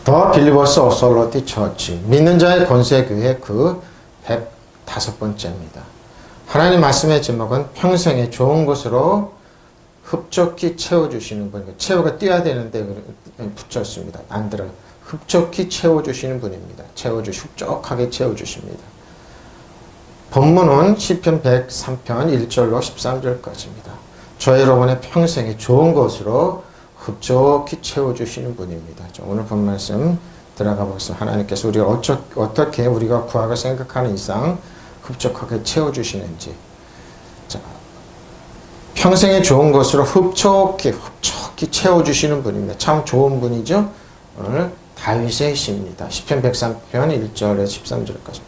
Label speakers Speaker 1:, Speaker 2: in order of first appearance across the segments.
Speaker 1: 더 빌리버스 어설러티 처치, 믿는 자의 권세교회 그 105번째입니다. 하나님 말씀의 제목은 평생에 좋은 것으로 흡족히 채워주시는 분이고, 채워가 뛰어야 되는데 붙였습니다. 안 들어요. 흡족히 채워주시는 분입니다. 흡족하게 채워주십니다. 본문은 시편 103편 1절로 13절까지입니다. 저 여러분의 평생에 좋은 것으로 흡족히 채워주시는 분입니다. 오늘 본 말씀 들어가 보겠습니다. 하나님께서 우리가 어떻게 우리가 구하고 생각하는 이상 흡족하게 채워주시는지. 자, 평생에 좋은 것으로 흡족히 채워주시는 분입니다. 참 좋은 분이죠. 오늘 다윗의 시입니다. 시편 103편 1절에 13절까지.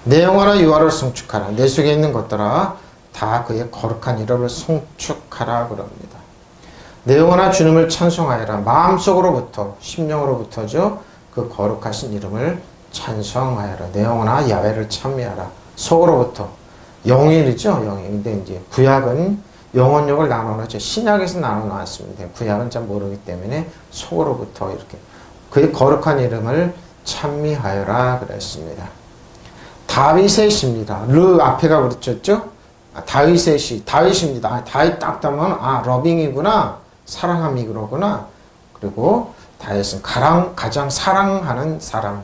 Speaker 1: 내 영혼아 여호와를 송축하라. 내 속에 있는 것들아 다 그의 거룩한 이름을 송축하라 그럽니다. 내 영혼아 주님을 찬송하여라. 마음속으로부터 심령으로부터죠. 그 거룩하신 이름을 찬송하여라. 내 영혼아 야훼를 찬미하라. 속으로부터 영일이죠. 영일. 근데 이제 구약은 영혼력을 나눠놨죠. 신약에서 나눠놨습니다. 구약은 잘 모르기 때문에 속으로부터 이렇게 그의 거룩한 이름을 찬미하여라 그랬습니다. 다윗의 시입니다. 앞에가 그랬죠? 다윗의 시, 다윗입니다. 다윗 딱 따면 러빙이구나, 사랑함이 그러구나. 그리고 다윗은 가장 사랑하는 사람,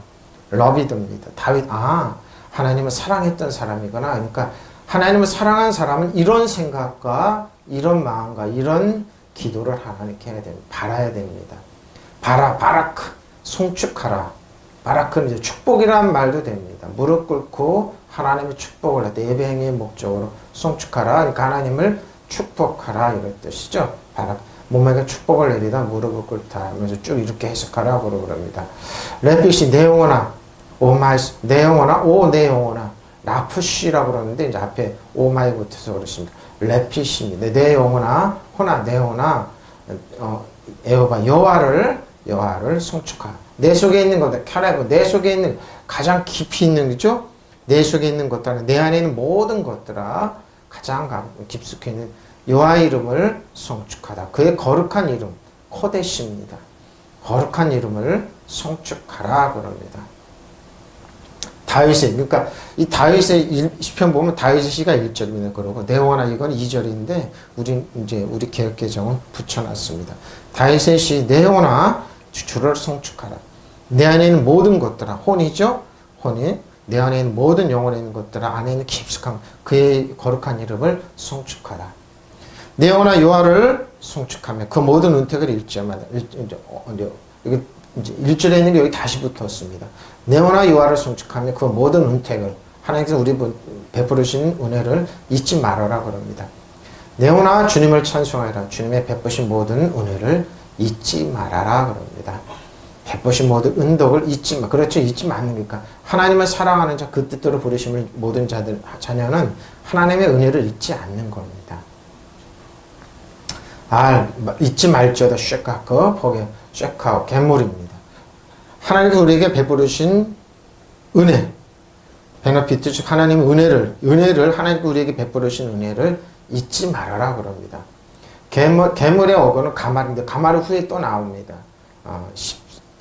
Speaker 1: 러비드입니다. 다윗, 하나님을 사랑했던 사람이구나. 그러니까 하나님을 사랑한 사람은 이런 생각과 이런 마음과 이런 기도를 하나님께 해야 됩니다. 바라야 됩니다. 바라크, 송축하라. 바라크는 이제 축복이라는 말도 됩니다. 무릎 꿇고 하나님의 축복을 할 때 예배행위의 목적으로 송축하라. 그러니까 하나님을 축복하라 이런 뜻이죠. 몸에게 축복을 내리다 무릎을 꿇다 하면서 쭉 이렇게 해석하라고 그럽니다. 레핏이 내 영혼아, 내 영혼아, 내 영혼아. 라프시라고 그러는데 이제 앞에 오마이 붙어서 그렇습니다. 레핏입니다. 내 영혼아, 내 영혼아, 에호바 여호와를 송축하라. 내 속에 있는 것들, 내 속에 있는 가장 깊이 있는 거죠. 내 속에 있는 것들은 내 안에 있는 모든 것들아 가장 깊숙이 있는 여호와의 이름을 송축하다. 그의 거룩한 이름 코데시입니다. 거룩한 이름을 송축하라 그럽니다. 다윗의, 그러니까 이 다윗의 시편 보면 다윗의 시가 1절입니다. 그러고 내 영혼아 이건 2절인데 우리 개역개정은 붙여놨습니다. 다윗의 시 내 영혼아 주를 송축하라. 내 안에 있는 모든 것들아, 혼이죠? 혼이 내 안에 있는 모든 영혼에 있는 것들아 안에 있는 깊숙한 그의 거룩한 이름을 송축하라. 내 영혼아 여호와를 송축하며 그 모든 은택을 일제마다 여기 이제 1절에 있는 게 여기 다시 붙었습니다. 내 영혼아 여호와를 송축하며 그 모든 은택을 하나님께서 우리 베푸르신 은혜를 잊지 말아라 그럽니다. 내 영혼아 주님을 찬송하여라. 주님의 베푸신 모든 은혜를 잊지 말아라 그럽니다. 베푸신 모든 은덕을 잊지 마. 그렇죠. 잊지 않으니까 하나님을 사랑하는 자, 그 뜻대로 부르심을 모든 자녀는 하나님의 은혜를 잊지 않는 겁니다. 잊지 말지어다 쉐카우 괴물입니다. 하나님께서 우리에게 베푸르신 은혜, 베너피트 즉 하나님의 은혜를 하나님께서 우리에게 베푸르신 은혜를 잊지 말아라 그럽니다. 괴물의 어거는 가말인데 가말 후에 또 나옵니다.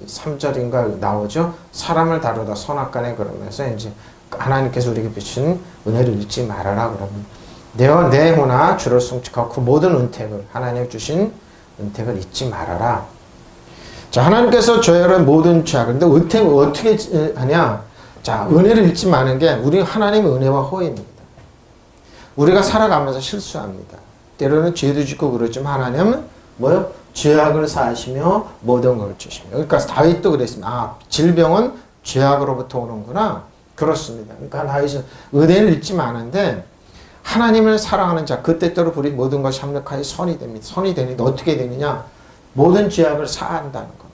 Speaker 1: 13절인가 나오죠. 사람을 다루다 선악간에 그러면서 이제 하나님께서 우리에게 주신 은혜를 잊지 말아라 그러면 내 영혼아 주를 송축하고 그 모든 은택을 하나님 주신 은택을 잊지 말아라. 자, 하나님께서 저희의 모든 죄악, 근데 은택을 어떻게 하냐? 자, 은혜를 잊지 마는 게 우리 하나님의 은혜와 호의입니다. 우리가 살아가면서 실수합니다. 때로는 죄도 짓고 그러지만 하나님은 뭐요? 죄악을 사하시며 모든 걸 주시며. 그러니까 다윗도 그랬습니다. 질병은 죄악으로부터 오는구나. 그렇습니다. 그러니까 다윗은 은혜를 잊지 마는데 하나님을 사랑하는 자, 그 때때로 우리 모든 것이 합력하여 선이 됩니다. 선이 되는데 어떻게 되느냐? 모든 죄악을 사한다는 겁니다.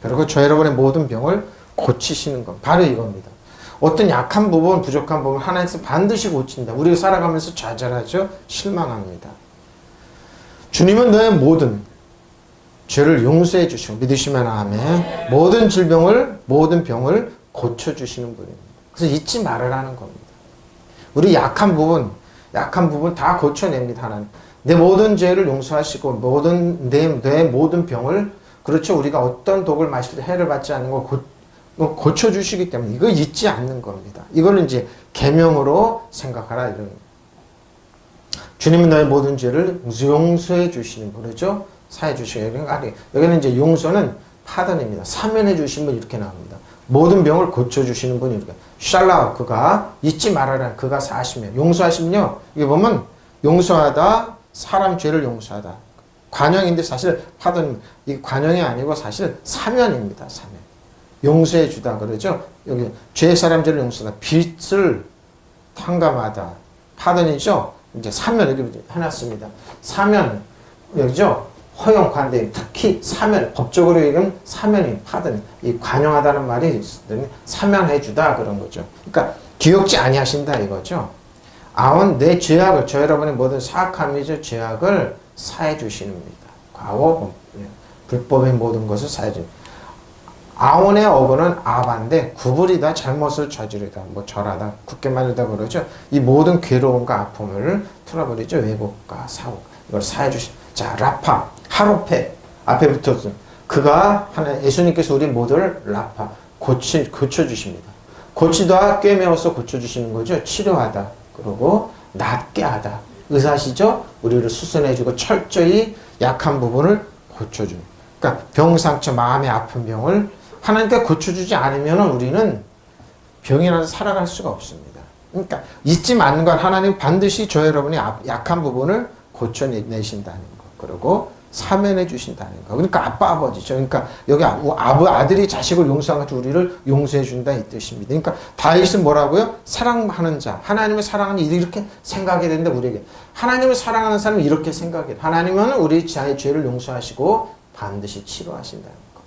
Speaker 1: 그리고 저 여러분의 모든 병을 고치시는 것. 바로 이겁니다. 어떤 약한 부분, 부족한 부분 하나님께서 반드시 고친다. 우리가 살아가면서 좌절하죠. 실망합니다. 주님은 너의 모든 죄를 용서해 주시고 믿으시면 아멘. 모든 질병을, 모든 병을 고쳐주시는 분입니다. 그래서 잊지 말으라는 겁니다. 우리 약한 부분 다 고쳐냅니다. 하나님. 내 모든 죄를 용서하시고 내 모든 병을 그렇죠. 우리가 어떤 독을 마실 때 해를 받지 않는 걸 고쳐주시기 때문에 이거 잊지 않는 겁니다. 이거는 이제 계명으로 생각하라 이런. 주님은 너의 모든 죄를 용서해 주시는 분이죠. 사해 주시는 분. 여기는 이제 용서는 파던입니다. 사면해 주신 분 이렇게 나옵니다. 모든 병을 고쳐 주시는 분이 이렇게. 샬라 그가 잊지 말아라. 그가 사하시면 용서하시면요. 이게 보면 용서하다 사람 죄를 용서하다. 관용인데 사실 파던 이 관용이 아니고 사실 사면입니다. 사면. 용서해 주다 그러죠. 여기 죄 사람 죄를 용서하다. 빚을 탕감하다. 파던이죠. 이제 사면 여기 해놨습니다. 사면 여기죠. 허용 관대 특히 사면 법적으로 얘기하면 사면이 파던 이 관용하다는 말이 사면해 주다 그런 거죠. 그러니까 기억지 아니하신다 이거죠. 아온 내 죄악을 저 여러분의 모든 사악함이죠. 죄악을 사해 주십니다. 과거 불법의 모든 것을 사해 주. 아온의 어근은 아반데 구부리다 잘못을 저지르다 뭐 절하다 굳게 말리다 그러죠. 이 모든 괴로움과 아픔을 틀어버리죠. 왜곡과 사고 이걸 사해 주시. 자 라파 하로페 앞에 붙었어. 그가 하나 예수님께서 우리 모두를 라파 고쳐주십니다. 고치다 꿰매어서 고쳐주시는 거죠. 치료하다 그리고 낫게 하다 의사시죠. 우리를 수선해주고 철저히 약한 부분을 고쳐주는. 그러니까 병상처 마음의 아픈 병을 하나님께 고쳐주지 않으면 우리는 병이 나서 살아갈 수가 없습니다. 그러니까 잊지 말는 건 하나님 반드시 저 여러분의 약한 부분을 고쳐내신다는 거. 그리고 사면해 주신다는 거. 그러니까 아빠 아버지죠. 그러니까 여기 아들이 자식을 용서한 것처럼 우리를 용서해 준다 이 뜻입니다. 그러니까 다윗은 뭐라고요? 사랑하는 자. 하나님을 사랑하는 이 이렇게 생각해야 되는데 우리에게 하나님을 사랑하는 사람은 이렇게 생각해요. 하나님은 우리 자의 죄를 용서하시고 반드시 치료하신다는 거.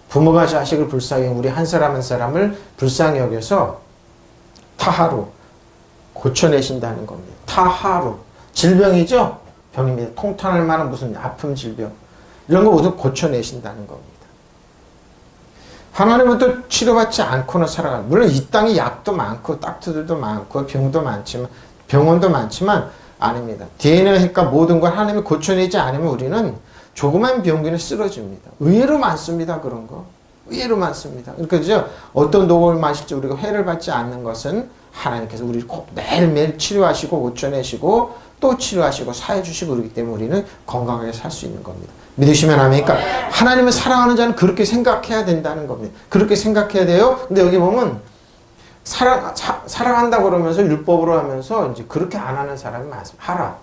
Speaker 1: 부모가 자식을 불쌍히 우리 한 사람 한 사람을 불쌍히 여겨서 타하루 고쳐내신다는 겁니다. 타하루 질병이죠. 병입니다. 통탄할 만한 무슨 아픔 질병 이런 거 모두 고쳐내신다는 겁니다. 하나님은 또 치료받지 않고는 살아가는 물론 이 땅에 약도 많고 닥터들도 많고 병도 많지만 병원도 많지만 아닙니다. DNA니까 모든 걸 하나님이 고쳐내지 않으면 우리는 조그만 병균에 쓰러집니다. 의외로 많습니다. 그런 거. 의외로 많습니다. 그러니까 그죠? 어떤 독을 마실지 우리가 해를 받지 않는 것은 하나님께서 우리를 꼭 매일매일 치료하시고 고쳐내시고 또 치료하시고 사해 주시고 그러기 때문에 우리는 건강하게 살 수 있는 겁니다. 믿으시면 아멘. 그러니까 하나님을 사랑하는 자는 그렇게 생각해야 된다는 겁니다. 그렇게 생각해야 돼요. 근데 여기 보면 사랑한다고 그러면서 율법으로 하면서 이제 그렇게 안 하는 사람이 많습니다. 하라.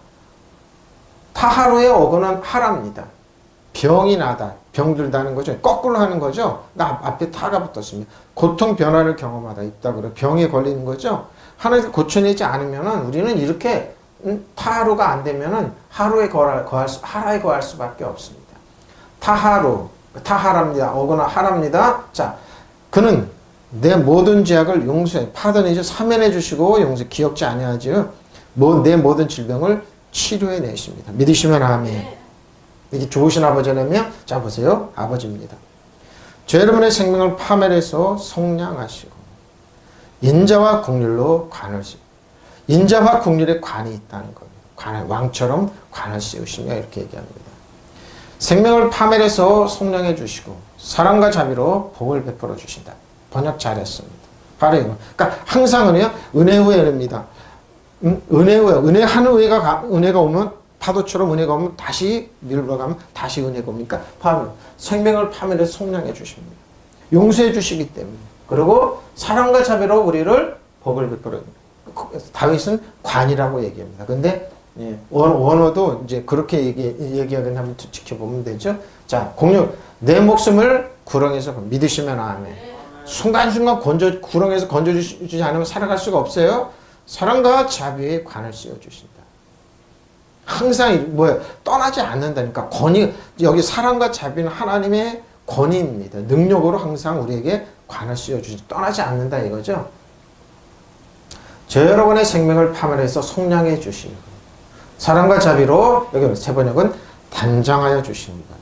Speaker 1: 타하루의 어근은 하라입니다. 병이 나다. 병들다는 거죠. 거꾸로 하는 거죠. 앞에 타가 붙었습니다. 고통 변화를 경험하다. 있다 그래. 병에 걸리는 거죠. 하나님께 고쳐내지 않으면은 우리는 이렇게 타하루가 안 되면은 하라에 거할 수밖에 없습니다. 타하루, 타하랍니다. 어거나 하랍니다. 자, 그는 내 모든 죄악을 용서해, 파던해줘, 사면해 주시고 용서, 기억지 아니하죠. 내 모든 질병을 치료해 내십니다. 믿으시면 아멘. 이게 좋으신 아버지라면, 자 보세요, 아버지입니다. 저 여러분의 생명을 파멸해서 속량하시고 인자와 국률로 관을 씌우고 인자와 국률에 관이 있다는 겁니다. 관을, 왕처럼 관을 씌우시며 이렇게 얘기합니다. 생명을 파멸해서 속량해 주시고 사랑과 자비로 복을 베풀어 주신다. 번역 잘했습니다. 바로 이거. 그러니까 항상 은혜 후에 은혜입니다. 은혜 후에 은혜가 오면 파도처럼 은혜가 오면 다시 밀어가면 다시 은혜가 옵니까? 생명을 파멸해서 속량해 주십니다. 용서해 주시기 때문에. 그리고 사랑과 자비로 우리를 복을 베풀어 줍니다. 다윗은 관이라고 얘기합니다. 근데 원어도 이제 그렇게 얘기하긴 한번 지켜보면 되죠. 자, 공유 내 목숨을 구렁에서 믿으시면 아멘. 순간순간 구렁에서 건져주지 않으면 살아갈 수가 없어요. 사랑과 자비에 관을 씌워주신다. 항상 떠나지 않는다니까. 권위, 여기 사랑과 자비는 하나님의 권위입니다. 능력으로 항상 우리에게 관을 씌워주신다. 떠나지 않는다 이거죠. 저 여러분의 생명을 파멸해서 속량해 주시는 거예요. 사랑과 자비로 여기 세 번역은 단장하여 주십니다.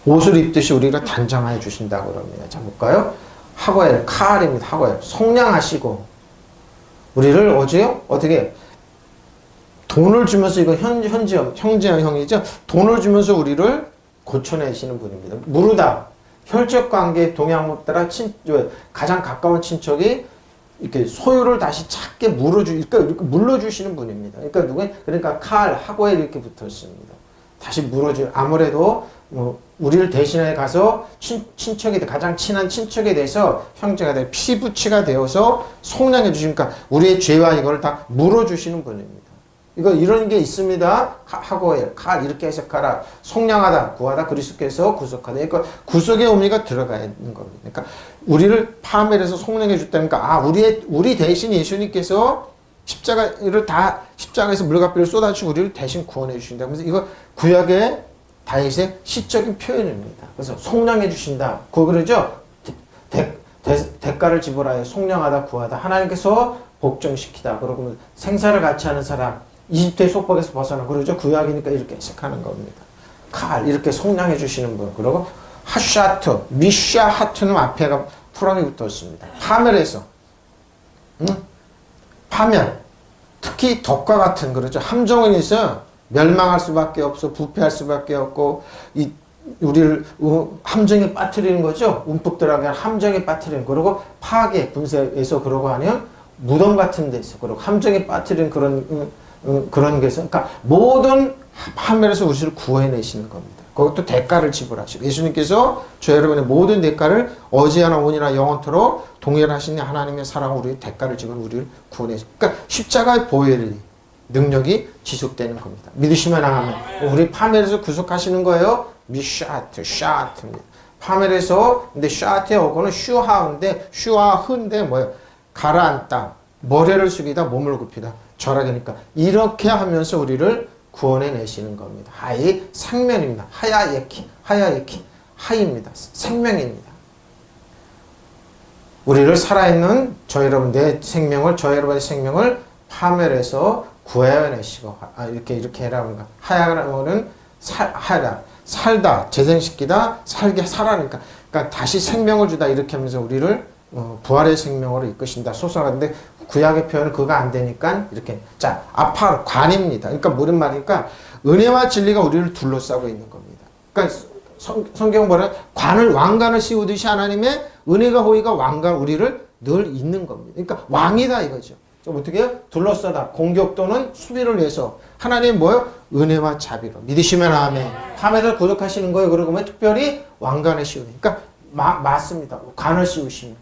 Speaker 1: 옷을 입듯이 우리가 단장하여 주신다고 그럽니다. 자 볼까요? 하고엘, 카알입니다. 하고엘. 속량하시고 우리를 어떻게 돈을 주면서 이거 형제형이죠. 돈을 주면서 우리를 고쳐내시는 분입니다. 무르다. 혈족관계 동양 따라 가장 가까운 친척이 이렇게 소유를 다시 찾게 이렇게 물러주시는 분입니다. 그러니까 칼, 하고에 이렇게 붙었습니다. 다시 아무래도 우리를 대신해 가서 친척이 가장 친한 친척에 대해서 형제가 돼 피부치가 되어서 속량해 주시니까 우리의 죄와 이걸 다 물어주시는 분입니다. 이런 게 있습니다. 하고에 칼 이렇게 해석하라. 속량하다, 구하다, 그리스도께서 구속하다. 그러니까 구속의 의미가 들어가 있는 겁니다. 그러니까 우리를 파멸해서 속량해 줬다니까 우리 대신 예수님께서 십자가에서 물값비를 쏟아주고 우리를 대신 구원해 주신다. 그래서 이거 구약의 다윗의 시적인 표현입니다. 그래서 속량해 주신다. 그러죠. 대가를 지불하여 속량하다, 구하다. 하나님께서 복종시키다. 그러고 생사를 같이 하는 사람, 이집트의 속박에서 벗어나. 그러죠. 구약이니까 이렇게 해석하는 겁니다. 칼 이렇게 속량해 주시는 분. 그리고 하샤트, 미샤하트는 앞에가 풀함이 붙었습니다. 파멸해서 파멸. 특히 덕과 같은 그러죠. 함정은 있어요. 멸망할 수밖에 없어. 부패할 수밖에 없고 우리를 함정에 빠뜨리는 거죠. 움푹 들어가게 함정에 빠뜨리는. 그리고 파괴 분쇄해서 그러고 하면 무덤 같은 데서 그리고 함정에 빠뜨리는 그런 게서 그러니까 모든 파멸에서 우리를 구해내시는 겁니다. 그것도 대가를 지불하시고 예수님께서 저 여러분의 모든 대가를 어제나 오늘이나 영원토록 동일하신 하나님의 사랑으로 우리의 대가를 지불 우리를 구원해서 그러니까 십자가의 보혈이 능력이 지속되는 겁니다. 믿으시면 아멘. 우리 파멸에서 구속하시는 거예요. 샤트입니다. 파멸에서 근데 샤트의 어고는 슈하인데 뭐예요? 가라앉다, 머리를 숙이다, 몸을 굽히다, 절하니까 이렇게 하면서 우리를 구원해내시는 겁니다. 하이 생명입니다. 하야예키 하이입니다. 생명입니다. 우리를 살아있는 저 여러분의 생명을 파멸해서 구해내시고 이렇게 해라는가. 하야는 살다, 재생시키다, 살아니까 그러니까 다시 생명을 주다 이렇게 하면서 우리를 부활의 생명으로 이끄신다. 소설하는데 구약의 표현은 그거 안 되니까 이렇게 자 아파르 관입니다. 그러니까 무슨 말이니까 은혜와 진리가 우리를 둘러싸고 있는 겁니다. 그러니까 성경 보면 왕관을 씌우듯이 하나님의 은혜가 호의가 왕관 우리를 늘 있는 겁니다. 그러니까 왕이다 이거죠. 좀 어떻게 해요? 둘러싸다. 공격 또는 수비를 위해서. 하나님 뭐요? 은혜와 자비로. 믿으시면 아멘. 밤에서 구속하시는 거예요. 그러고 뭐 특별히 왕관을 씌우는. 그러니까 맞습니다. 관을 씌우시면.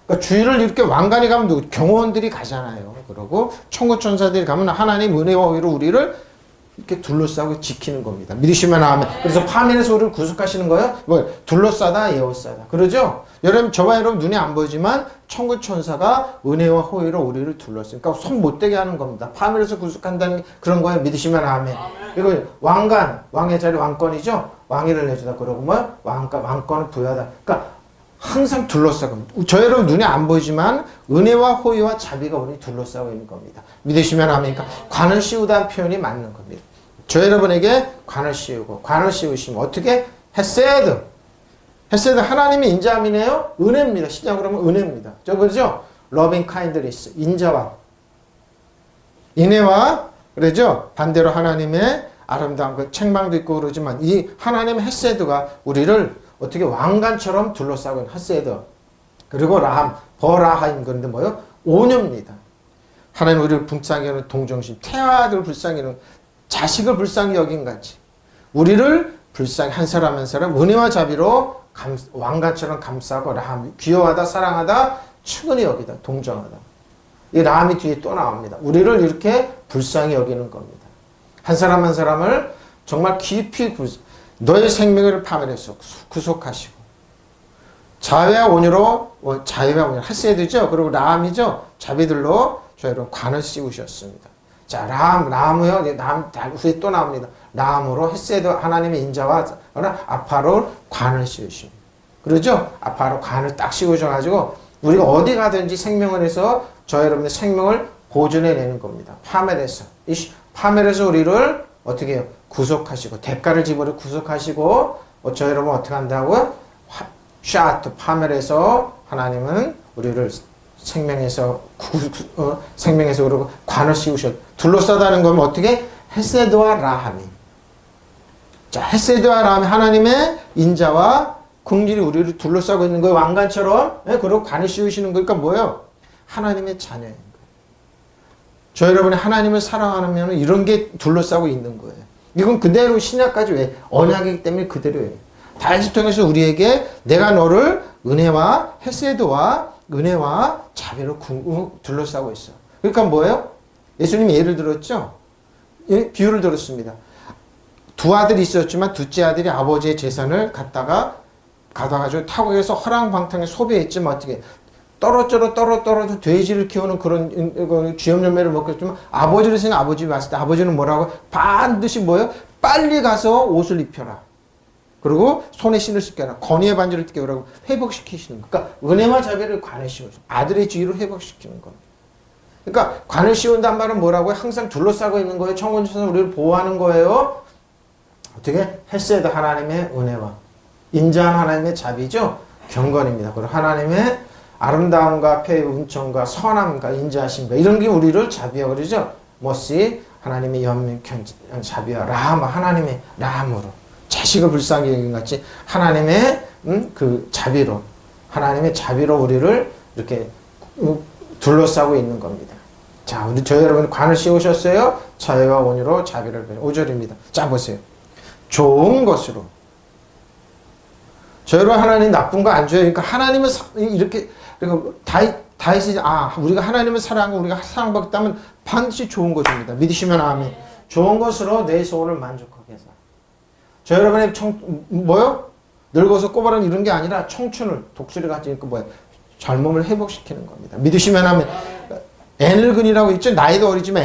Speaker 1: 그러니까 주일을 이렇게 왕관이 가면 누구? 경호원들이 가잖아요. 그러고 천구천사들이 가면 하나님 은혜와 의로 우리를 이렇게 둘러싸고 지키는 겁니다. 믿으시면 아멘. 그래서 파멸에서 우리를 구속하시는 거예요. 뭐 둘러싸다, 에워싸다. 그러죠? 여러분 저와 여러분 눈에 안 보이지만 천구천사가 은혜와 호의로 우리를 둘러싸니까 손 못대게 하는 겁니다. 파멸에서 구속한다는 그런 거예요. 믿으시면 아멘. 그리고 왕관, 왕의 자리 왕권이죠. 왕위를 내주다. 그러고 뭐 왕권을 부여하다. 그러니까 항상 둘러싸고 저 여러분 눈에 안 보이지만 은혜와 호의와 자비가 우리 둘러싸고 있는 겁니다. 믿으시면 아멘. 그러니까 관을 씌우다는 표현이 맞는 겁니다. 저 여러분에게 관을 씌우시면 어떻게? 헤세드 하나님의 인자함이네요. 은혜입니다. 시작으로 하면 은혜입니다. 그렇죠? loving kindness 인자와 인애와 그러죠? 반대로 하나님의 아름다운 그 책망도 있고 그러지만 이 하나님의 헤세드가 우리를 어떻게 왕관처럼 둘러싸고 있는 헤세드. 그리고 버라하임 그런데 뭐요? 온유입니다. 하나님 우리를 불쌍히 여기는 동정심, 태아들을 불쌍히 여기는 자식을 불쌍히 여긴 같이 우리를 불쌍히 한 사람 한 사람 은혜와 자비로 왕관처럼 감싸고 라함 귀여워하다 사랑하다 측은히 여기다 동정하다. 이 라함이 뒤에 또 나옵니다. 우리를 이렇게 불쌍히 여기는 겁니다. 한 사람 한 사람을 정말 깊이 너의 생명을 파멸해서 구속하시고 자유와 온유로 하세드죠. 그리고 라함이죠. 자비들로 저희로 관을 씌우셨습니다. 자, 라함이요. 후에 또 나옵니다. 라함으로 헤세드 하나님의 인자와 아파로 관을 씌우십니다. 그러죠? 아파로 관을 딱 씌우셔가지고 우리가 어디 가든지 생명을 해서 저 여러분의 생명을 보존해내는 겁니다. 파멸해서 우리를 어떻게 해요? 구속하시고 대가를 지불해 구속하시고 저 여러분 어떻게 한다고요? 파멸해서 하나님은 우리를 생명에서 그리고 관을 씌우셨 둘러싸다는 건 어떻게? 헤세드와 라함이 자, 헤세드와 라함 하나님의 인자와 긍휼이 우리를 둘러싸고 있는 거예요. 왕관처럼. 예? 그리고 관을 씌우시는 거니까 뭐예요? 하나님의 자녀인 거예요. 저 여러분이 하나님을 사랑하면 이런 게 둘러싸고 있는 거예요. 이건 그대로 신약까지 왜? 언약이기 때문에 그대로예요. 다윗을 통해서 우리에게 내가 너를 은혜와 헤세드와 은혜와 자비로 둘러싸고 있어. 그러니까 뭐예요? 예수님이 예를 들었죠? 예? 비유를 들었습니다. 두 아들이 있었지만 둘째 아들이 아버지의 재산을 가져가지고 타국에서 허랑방탕에 소비했지만 어떻게 떨어져도 돼지를 키우는 그런 쥐염열매를 먹겠지만 아버지를 생각 아버지 봤을 때 아버지는 뭐라고? 반드시 뭐예요? 빨리 가서 옷을 입혀라. 그리고 손에 신을 씻겨라. 건의의 반지를 뜯겨라고 회복시키시는 거. 그러니까 은혜와 자비를 관에 씌워줘. 아들의 지위로 회복시키는 겁니다. 그러니까 관을 씌운단 말은 뭐라고요? 항상 둘러싸고 있는 거예요. 청혼에서 우리를 보호하는 거예요. 어떻게? 헤세드 하나님의 은혜와 인자한 하나님의 자비죠. 경건입니다. 그리고 하나님의 아름다움과 폐의 은총과 선함과 인자하심과 이런 게 우리를 자비하고 그러죠. 머시 하나님의 연민 자비와 라함 하나님의 라함으로 자식을 불쌍히 여긴 같이 하나님의 그 자비로 하나님의 자비로 우리를 이렇게 둘러싸고 있는 겁니다. 자, 우리 저희 여러분 관을 씌우셨어요. 자애와 온유로 자비를 베푸는 5절입니다. 자, 보세요. 좋은 것으로 저희 여러분 하나님 나쁜 거 안 줘요. 그러니까 하나님은 이렇게 그리고 다윗이 우리가 하나님을 사랑하고 우리가 사랑받았다면 반드시 좋은 것입니다. 믿으시면 아멘. 좋은 것으로 내 소원을 만족하게 해서. 저 여러분의 뭐요? 늙어서 꼬바른 이런 게 아니라 청춘을 독수리 같이 젊음을 회복시키는 겁니다. 믿으시면 아멘. 애늙은이라고 있죠. 나이도 어리지만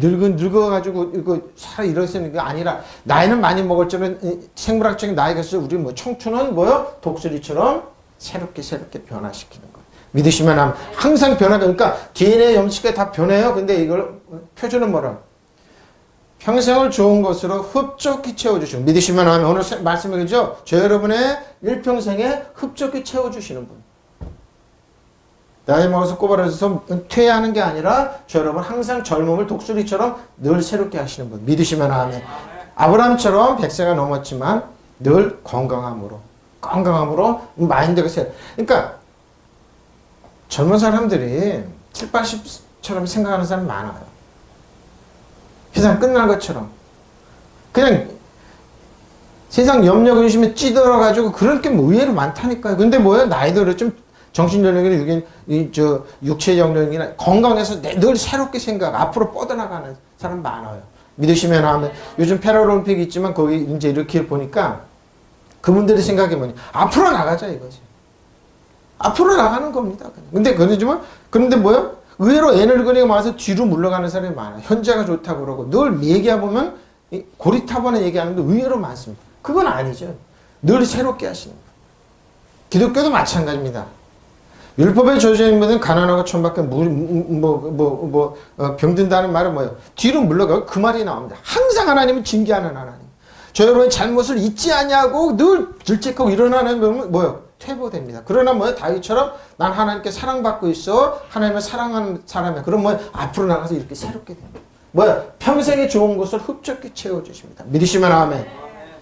Speaker 1: 늙어가지고 이거 이러시는 게 아니라 나이는 많이 먹을지는 생물학적인 나이가 있어요. 우리 청춘은 뭐요? 독수리처럼 새롭게 변화시키는 거예요. 믿으시면 아멘. 항상 변화가 그러니까 DNA 염색이 다 변해요. 근데 이걸 표준은 뭐라? 평생을 좋은 것으로 흡족히 채워주시고 믿으시면 아멘. 오늘 말씀이죠. 저 여러분의 일평생에 흡족히 채워주시는 분. 나이 먹어서 꼬바라져서 퇴화하는 게 아니라 저 여러분 항상 젊음을 독수리처럼 늘 새롭게 하시는 분. 믿으시면 아멘. 아브라함처럼 100세가 넘었지만 늘 건강함으로 마인드가 새로. 그러니까 젊은 사람들이 7, 80처럼 생각하는 사람 많아요. 세상 끝날 것처럼. 그냥 세상 염려 근심에 찌들어가지고 그런 게 의외로 많다니까요. 근데 뭐예요? 나이도 그렇죠. 정신연령이나 육체연령이나 건강해서 늘 새롭게 앞으로 뻗어나가는 사람 많아요. 믿으시면 하면 요즘 패럴림픽 있지만 거기 이제 이렇게 보니까 그분들의 생각이 뭐냐. 앞으로 나가자 이거지. 앞으로 나가는 겁니다. 그런데 뭐요? 의외로 에너지가 와서 뒤로 물러가는 사람이 많아요. 현재가 좋다고 그러고 늘 얘기해보면 고리타분한 얘기하는데 의외로 많습니다. 그건 아니죠. 늘 새롭게 하시는 거예요. 기독교도 마찬가지입니다. 율법의 저주인 분은 가난하고 천박해 병든다는 말은 뭐예요? 뒤로 물러가고 그 말이 나옵니다. 항상 하나님은 징계하는 하나님. 저 여러분의 잘못을 잊지 않냐고 늘 질책하고 일어나는 분은 뭐예요? 퇴보됩니다. 그러나 뭐예요? 다윗처럼 난 하나님께 사랑받고 있어. 하나님을 사랑하는 사람이야. 그럼 뭐예요? 앞으로 나가서 이렇게 새롭게 됩니다. 뭐예요? 평생에 좋은 것을 흡족히 채워주십니다. 믿으시면 아멘.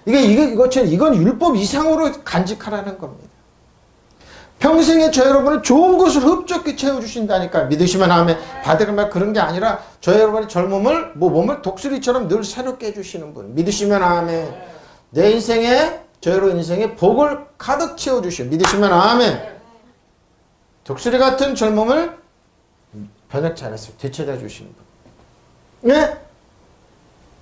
Speaker 1: 이건 율법 이상으로 간직하라는 겁니다. 평생에 저 여러분은 좋은 것을 흡족히 채워주신다니까. 믿으시면 아멘. 받을 말 그런 게 아니라 저 여러분의 젊음을 몸을 독수리처럼 늘 새롭게 해주시는 분. 믿으시면 아멘. 내 인생에 저 여러분 인생에 복을 가득 채워주시오. 믿으시면 아멘. 독수리 같은 젊음을 번역 잘했어요. 되찾아 주시는 분. 네?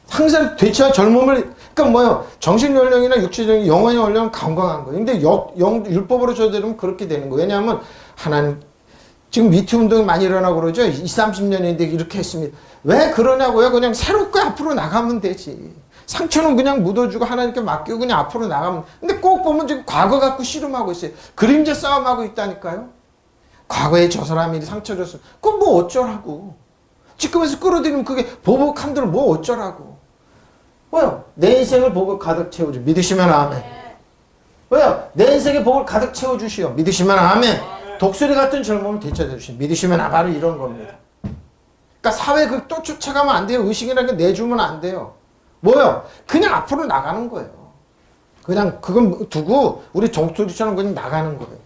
Speaker 1: 항상 되찾아 젊음을 그러니까 뭐요? 정신연령이나 육체적인 영혼의 연령은 건강한 거예요. 근데 율법으로 저들으면 그렇게 되는 거예요. 왜냐하면 하나님 지금 미투 운동이 많이 일어나고 그러죠. 20, 30년인데 이렇게 했습니다. 왜 그러냐고요? 그냥 새롭게 앞으로 나가면 되지. 상처는 그냥 묻어주고 하나님께 맡기고 그냥 앞으로 나가면. 근데 꼭 보면 지금 과거 갖고 씨름하고 있어요. 그림자 싸움하고 있다니까요. 과거에 저 사람이 상처 줬어. 그건 뭐 어쩌라고. 지금에서 끌어들이면 그게 보복함들 뭐 어쩌라고. 뭐요? 내 인생을 복을 가득 채워주. 믿으시면 아멘. 왜요? 내 인생에 복을 가득 채워주시오. 믿으시면 아멘. 독수리 같은 젊음을 되찾아 주시오. 믿으시면 바로 이런 겁니다. 그러니까 사회 또 쫓아가면 안 돼요. 의식이라는 게 내주면 안 돼요. 뭐요? 그냥 앞으로 나가는 거예요. 그냥 그건 두고 우리 종소리처럼 그냥 나가는 거예요.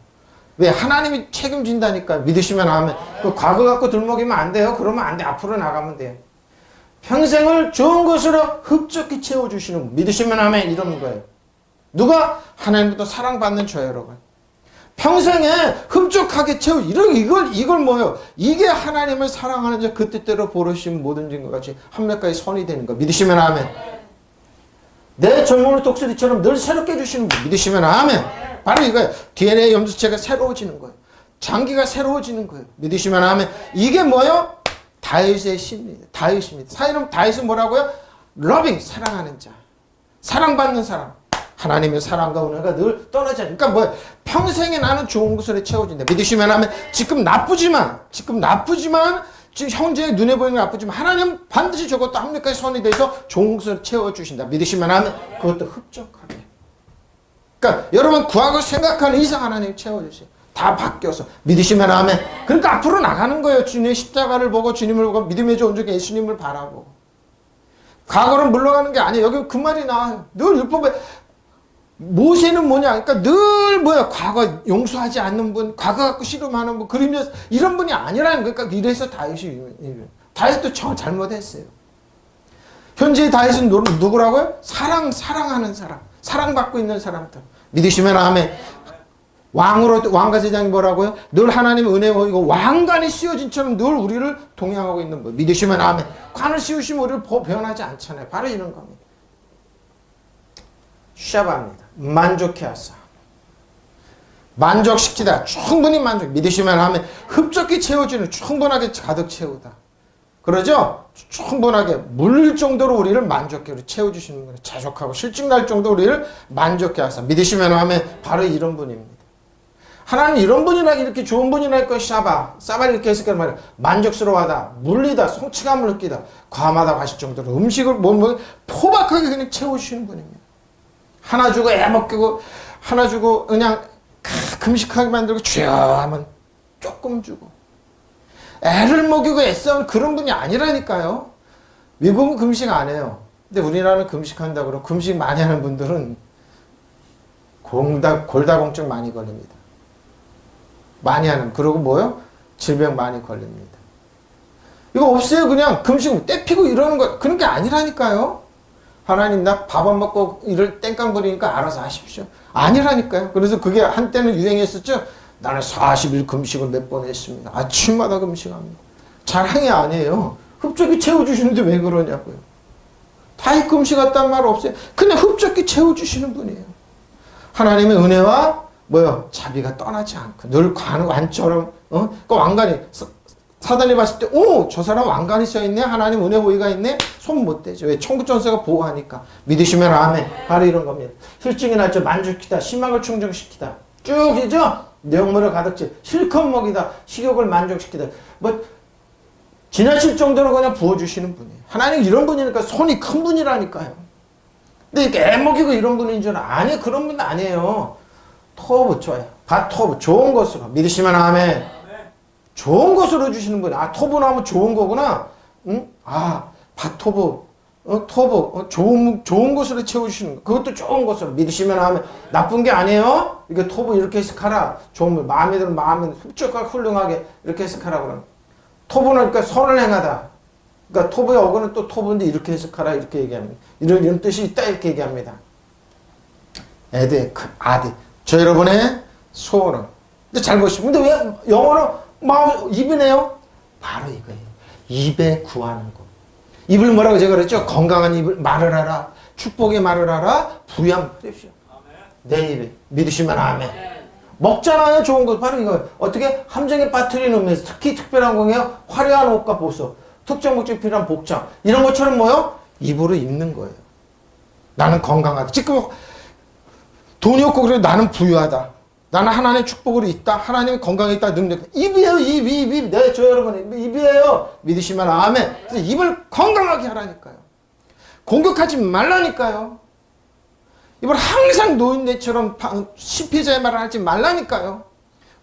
Speaker 1: 왜? 하나님이 책임진다니까. 믿으시면 하면. 그 과거 갖고 들먹이면 안 돼요. 그러면 안 돼. 앞으로 나가면 돼요. 평생을 좋은 것으로 흡족히 채워주시는, 믿으시면 하면 이러는 거예요. 누가? 하나님부터 사랑받는 저 여러분. 평생에 흡족하게 이걸 뭐예요? 이게 하나님을 사랑하는 자 그 뜻대로 보르신 모든 증거 같이 한몇가지 선이 되는 거. 믿으시면 아멘. 내 전문의 독수리처럼 늘 새롭게 해주시는 분. 믿으시면 아멘. 바로 이거예요. DNA 염소체가 새로워지는 거예요. 장기가 새로워지는 거예요. 믿으시면 아멘. 이게 뭐예요? 다윗의 신입니다. 다윗입니다. 사이름 다윗은 뭐라고요? 러빙, 사랑하는 자. 사랑받는 사람. 하나님의 사랑과 은혜가 늘 떠나지 않으니까 뭐예요? 평생에 나는 좋은 것으로 채워진다. 믿으시면 하면 지금 나쁘지만 지금 현재 눈에 보이는 건 나쁘지만 하나님 반드시 저것도 합력까지 선이 돼서 좋은 것으로 채워주신다. 믿으시면 하면 그것도 흡족하게. 그러니까 여러분 구하고 생각하는 이상 하나님 채워주세요. 다 바뀌어서 믿으시면 하면 그러니까 앞으로 나가는 거예요. 주님의 십자가를 보고 주님을 보고 믿음의 좋은 중 예수님을 바라보고 과거로 물러가는 게 아니에요. 여기 그 말이 나와요. 늘 율법에 모세는 뭐냐? 그러니까 늘 뭐야? 과거 용서하지 않는 분, 과거 갖고 씨름하는 분, 그림자 이런 분이 아니라는 거니까 그러니까 이래서 다윗도 잘못했어요. 현재의 다윗은 누구라고요? 사랑하는 사람, 사랑받고 있는 사람들. 믿으시면 아멘. 왕과 제장이 뭐라고요? 늘 하나님의 은혜가 보이고 왕관이 씌워진처럼 늘 우리를 동행하고 있는 분. 믿으시면 아멘. 관을 씌우시면 우리를 변하지 않잖아요. 바로 이런 겁니다. 샤바입니다. 만족해 하사. 만족시키다. 충분히 만족. 믿으시면 하면 흡족히 채워주는 충분하게 가득 채우다. 그러죠? 충분하게 물 정도로 우리를 만족해 채워주시는 거예요. 자족하고 실증 날 정도로 우리를 만족해 하사. 믿으시면 하면 바로 이런 분입니다. 하나님 이런 분이나 이렇게 좋은 분이라니까 샤바 이렇게 했을 거란 말이야. 만족스러워하다, 물리다, 성취감을 느끼다, 과하다 하실 정도로 음식을 포박하게 그냥 채워주시는 분입니다. 하나 주고 애 먹이고 하나 주고 그냥 금식하게 만들고 주여 하면 조금 주고 애를 먹이고 애써온 그런 분이 아니라니까요. 미국은 금식 안 해요. 근데 우리나라는 금식한다고 그러고 금식 많이 하는 분들은 골다공증 많이 걸립니다. 많이 하는 그리고 뭐요? 질병 많이 걸립니다. 이거 없어요. 그냥 금식 떼피고 이러는 거 그런 게 아니라니까요. 하나님 나 밥 안 먹고 이럴 땡깡 부리니까 알아서 하십시오. 아니라니까요. 그래서 그게 한때는 유행했었죠. 나는 40일 금식을 몇 번 했습니다. 아침마다 금식합니다. 자랑이 아니에요. 흡족히 채워주시는데 왜 그러냐고요. 다윗 금식했단 말 없어요. 그냥 흡족히 채워주시는 분이에요. 하나님의 은혜와 뭐요? 자비가 떠나지 않고 늘 관처럼 그 왕관이 사단이 봤을 때, 저 사람 왕관이 써있네? 하나님 은혜 보이가 있네? 손 못 대죠. 왜? 천국전세가 보호하니까. 믿으시면 아멘. 바로 이런 겁니다. 실증이 날죠. 만족시키다. 희망을 충족시키다. 쭉이죠? 내용물을 가득 채. 실컷 먹이다. 식욕을 만족시키다. 지나칠 정도로 그냥 부어주시는 분이에요. 하나님 이런 분이니까 손이 큰 분이라니까요. 근데 이렇게 애 먹이고 이런 분인 줄 아니, 그런 분 아니에요. 토브 좋아요. 바토브 좋은 것으로. 믿으시면 아멘. 좋은 것으로 주시는 분이 토브 나오면 좋은 거구나. 응? 바토브 토브 좋은 것으로 채워주시는 거. 그것도 좋은 것으로 믿으시면 하면 나쁜 게 아니에요. 이게 토브 이렇게 해석하라. 좋은 분 마음에 들면 마음에 흡족하게 훌륭하게 이렇게 해석하라 그러면 토브는 그러니까 선을 행하다. 그러니까 토브의 어근은 또 토브인데 이렇게 해석하라 이렇게 얘기합니다. 이런 뜻이 있다 이렇게 얘기합니다. 아디 저 여러분의 소원은 근데 잘 보시면 근데 왜 영어로 입이네요? 바로 이거예요. 입에 구하는 거. 입을 뭐라고 제가 그랬죠? 건강한 입을 말을 하라. 축복의 말을 하라. 부양 하십시오. 내 입에. 믿으시면 아멘. 먹잖아요. 좋은 거. 바로 이거. 어떻게? 함정에 빠뜨리는 의미에서 특히 특별한 공예요. 화려한 옷과 보석. 특정 목적에 필요한 복장. 이런 것처럼 뭐요? 입으로 입는 거예요. 나는 건강하다. 지금 돈이 없고 그래도 나는 부유하다. 나는 하나님의 축복으로 있다. 하나님의 건강에 있다. 능력. 입이에요. 입. 네, 저 여러분 입이에요. 믿으시면 아멘. 그래서 입을 건강하게 하라니까요. 공격하지 말라니까요. 입을 항상 노인네처럼 시피자의 말을 하지 말라니까요.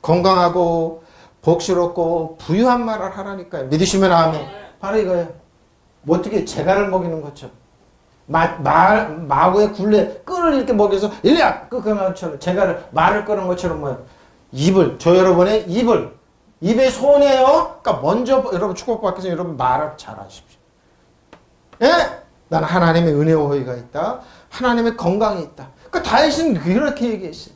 Speaker 1: 건강하고 복스럽고 부유한 말을 하라니까요. 믿으시면 아멘. 바로 이거예요. 뭐 어떻게 재갈을 먹이는 것처럼. 마구의 굴레 끈을 이렇게 먹여서 일리야 끄는 것처럼 제가 말을 끄는 것처럼 뭐요? 입을 저 여러분의 입의 손이에요. 그러니까 먼저 여러분 축복받기 전에 여러분 말을 잘하십시오. 예? 나는 하나님의 은혜와 호의가 있다. 하나님의 건강이 있다. 그러니까 다윗은 그렇게 얘기했어요.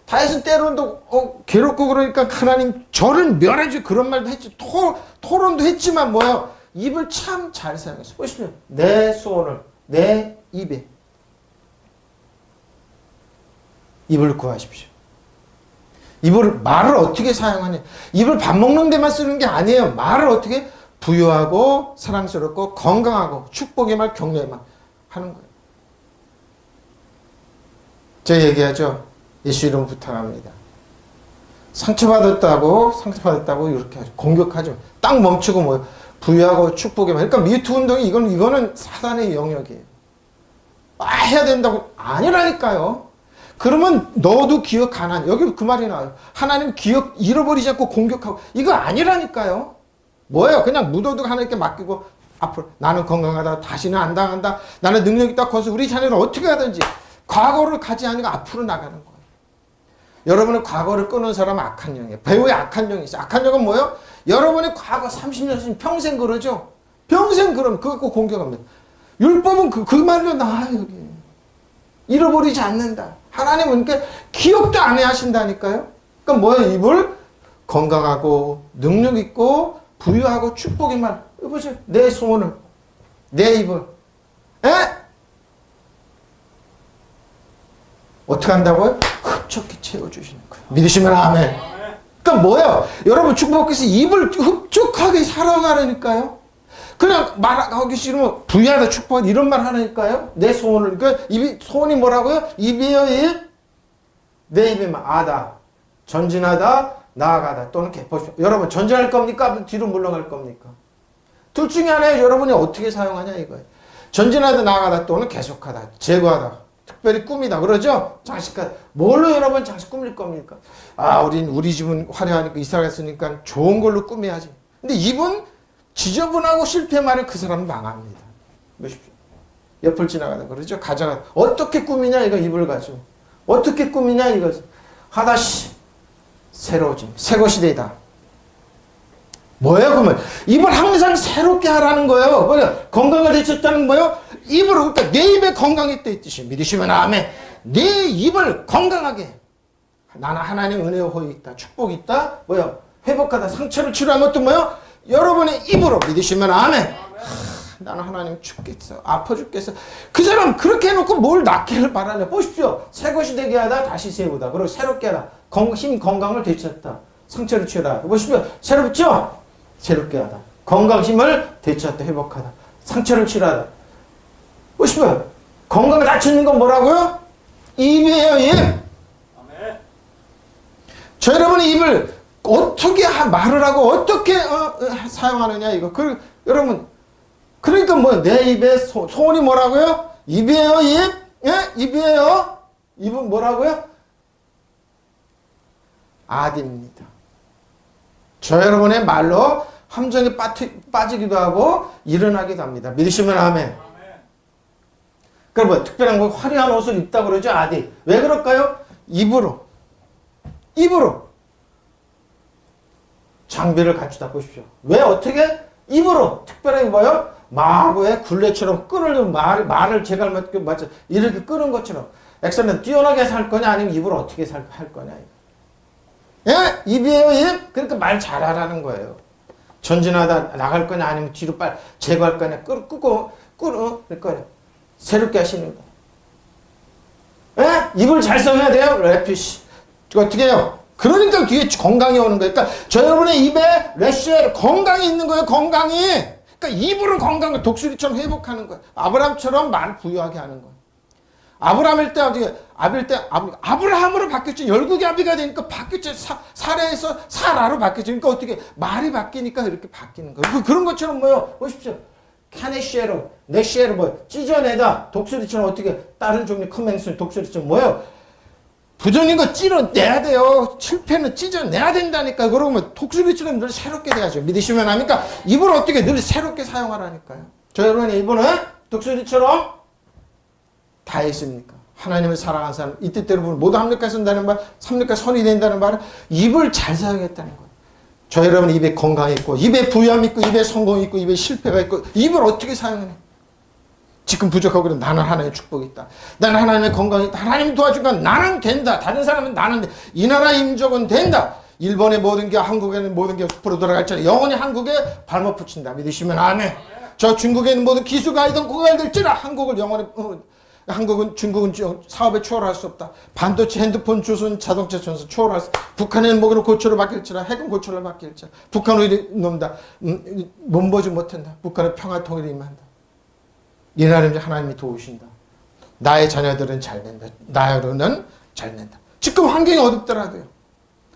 Speaker 1: 다윗은 때로는 괴롭고 그러니까 하나님 저를 멸해주 그런 말도 했지. 토론도 했지만 뭐요? 입을 참 잘 사용했어요. 보십시오. 내 소원을 내 입에 입을 구하십시오. 말을 어떻게 사용하냐. 입을 밥 먹는 데만 쓰는 게 아니에요. 말을 어떻게 부유하고 사랑스럽고 건강하고 축복의 말 격려의 말 하는 거예요. 제가 얘기하죠. 예수 이름 부탁합니다. 상처받았다고 이렇게 하죠. 공격하죠. 딱 멈추고 뭐 부유하고 축복의 말. 그러니까 미투 운동이 이거는 사단의 영역이에요. 해야 된다고 아니라니까요. 그러면 너도 기억 안 하냐. 여기 그 말이 나와요. 하나님 기억 잃어버리지 않고 공격하고 이거 아니라니까요. 뭐예요? 그냥 묻어두고 하나님께 맡기고 앞으로 나는 건강하다. 다시는 안 당한다. 나는 능력 있다. 거기서 우리 자녀를 어떻게 하든지 과거를 가지 않으니까 앞으로 나가는 거예요. 여러분의 과거를 끄는 사람은 악한 영이에요. 배우의 악한 영이 있어요. 악한 영은 뭐예요? 여러분의 과거 30년, 평생 그러죠? 평생 그러면 그거 갖고 공격합니다. 율법은 그 말로 나와요, 여기. 잃어버리지 않는다. 하나님은 그러니까 기억도 안 해 하신다니까요? 그러니까 뭐예요? 입을 건강하고, 능력 있고, 부유하고, 축복의 말. 보세요. 내 소원을, 내 입을. 에? 어떻게 한다고요? 흡족히 채워주시는 거예요. 믿으시면 아멘. 그러니까 뭐예요? 여러분 축복받기 위해서 입을 흡족하게 살아가라니까요. 그냥 말하기 싫으면 부유하다 축복하다 이런 말 하니까요. 내 소원을 그러니까 소원이 뭐라고요? 입이에요 입. 내 입에만 아다. 전진하다 나아가다 또는 개포시. 여러분 전진할 겁니까? 뒤로 물러갈 겁니까? 둘 중에 하나에 여러분이 어떻게 사용하냐 이거예요. 전진하다 나아가다 또는 계속하다 제거하다. 특별히 꿈이다. 그러죠? 장식하다. 뭘로 여러분 장식 꾸밀 겁니까? 우리 집은 화려하니까 이사 갔으니까 좋은 걸로 꾸며야지. 근데 입은 지저분하고 실패만은 그 사람은 망합니다. 보십시오. 옆을 지나가다 그러죠? 가져가. 어떻게 꾸미냐 이거 입을 가지고. 어떻게 꾸미냐 이거. 하다시 새로워짐. 새것이되다. 뭐예요 그러면? 입을 항상 새롭게 하라는 거예요. 뭐야? 건강을 되찾다는 거예요? 입으로 그러니까 내 입에 건강이 떠 있듯이 믿으시면 아멘. 내 입을 건강하게. 나는 하나님 은혜와 호의 있다. 축복이 있다. 뭐야? 회복하다. 상처를 치료한 것도 뭐야? 여러분의 입으로 믿으시면 아멘. 나는 하나님 죽겠어. 아파 죽겠어. 그 사람 그렇게 해놓고 뭘 낫기를 바라냐. 보십시오. 새 것이 되게 하다 다시 세우다. 그리고 새롭게 하다. 힘 건강을 되찾다. 상처를 치유하다. 보십시오. 새롭죠? 새롭게 하다. 건강 힘을 되찾다. 회복하다. 상처를 치료하다. 보십시오. 건강을 다치는 건 뭐라고요? 입이에요. 입. 아멘. 저 여러분의 입을 어떻게 말을 하고 어떻게 사용하느냐 이거. 여러분 그러니까 뭐 내 입에 소원이 뭐라고요? 입이에요. 입. 예? 입이에요. 입은 뭐라고요? 아디입니다. 저 여러분의 말로 함정에 빠지기도 하고 일어나기도 합니다. 믿으시면 아멘. 그럼 뭐 특별한 거 화려한 옷을 입다 그러죠. 아디. 왜 그럴까요? 입으로 장비를 갖추다 보십시오. 왜 어떻게? 입으로 특별하게 뭐요? 마구의 굴레처럼 끈을 말을 제가 맞죠? 이렇게 끄는 것처럼 엑셀은 뛰어나게 살 거냐 아니면 입으로 어떻게 할 거냐. 예? 입이에요 입? 그러니까 말 잘하라는 거예요. 전진하다 나갈 거냐 아니면 뒤로 빨리 제거할 거냐 끄고 그럴 거냐. 새롭게 하시는 거. 예? 입을 잘 써야 돼요. 레피시. 어떻게 해요? 그러니까 뒤에 건강이 오는 거예요. 그러니까 저 여러분의 입에 레시에 건강이 있는 거예요. 건강이. 그러니까 입으로 건강을 독수리처럼 회복하는 거예요. 아브라함처럼 말을 부유하게 하는 거예요. 아브라함일 때 어떻게 아브라함으로 바뀌었죠. 열국의 아비가 되니까 바뀌었죠. 사라에서 사라로 바뀌었죠. 그러니까 어떻게 말이 바뀌니까 이렇게 바뀌는 거예요. 그런 것처럼 뭐요? 보십시오. 카네시에로, 네시에로 뭐 찢어내다 독수리처럼 어떻게 다른 종류 큰 맹수 독수리처럼 뭐요? 부정인 거 찢어내야 돼요. 실패는 찢어내야 된다니까. 그러면 독수리처럼 늘 새롭게 돼야죠. 믿으시면 합니까? 입을 어떻게 늘 새롭게 사용하라니까요. 저 여러분의 입은 독수리처럼 다 했습니까? 하나님을 사랑하는 사람, 이 뜻대로 보면 모두 합력하여 선다는 말, 합력하여 선이 된다는 말은 입을 잘 사용했다는 거예요. 저 여러분 입에 건강이 있고, 입에 부유함이 있고, 입에 성공이 있고, 입에 실패가 있고, 입을 어떻게 사용해? 지금 부족하고 그래. 나는 하나님의 축복이 있다. 나는 하나님의 건강이 있다. 하나님 도와주니까 나는 된다. 다른 사람은 나는 돼. 이 나라 임족은 된다. 일본의 모든 게, 한국에는 모든 게 숲으로 돌아갈지라 영원히 한국에 발목 붙인다. 믿으시면 아멘. 저 중국에 있는 모든 기수가 아니든 고가 될지라 한국을 영원히 중국은 사업에 초월할 수 없다. 반도체, 핸드폰, 주순, 자동차, 전선 초월할 수 없다. 북한에는 목으로 고초를 맡길지라 핵은 고초를 맡길지라 북한으로 이놈다. 몸보지 못한다. 북한의 평화 통일이 임한다. 이 나라는 하나님이 도우신다. 나의 자녀들은 잘 된다. 나로는 잘 된다. 지금 환경이 어둡더라도요.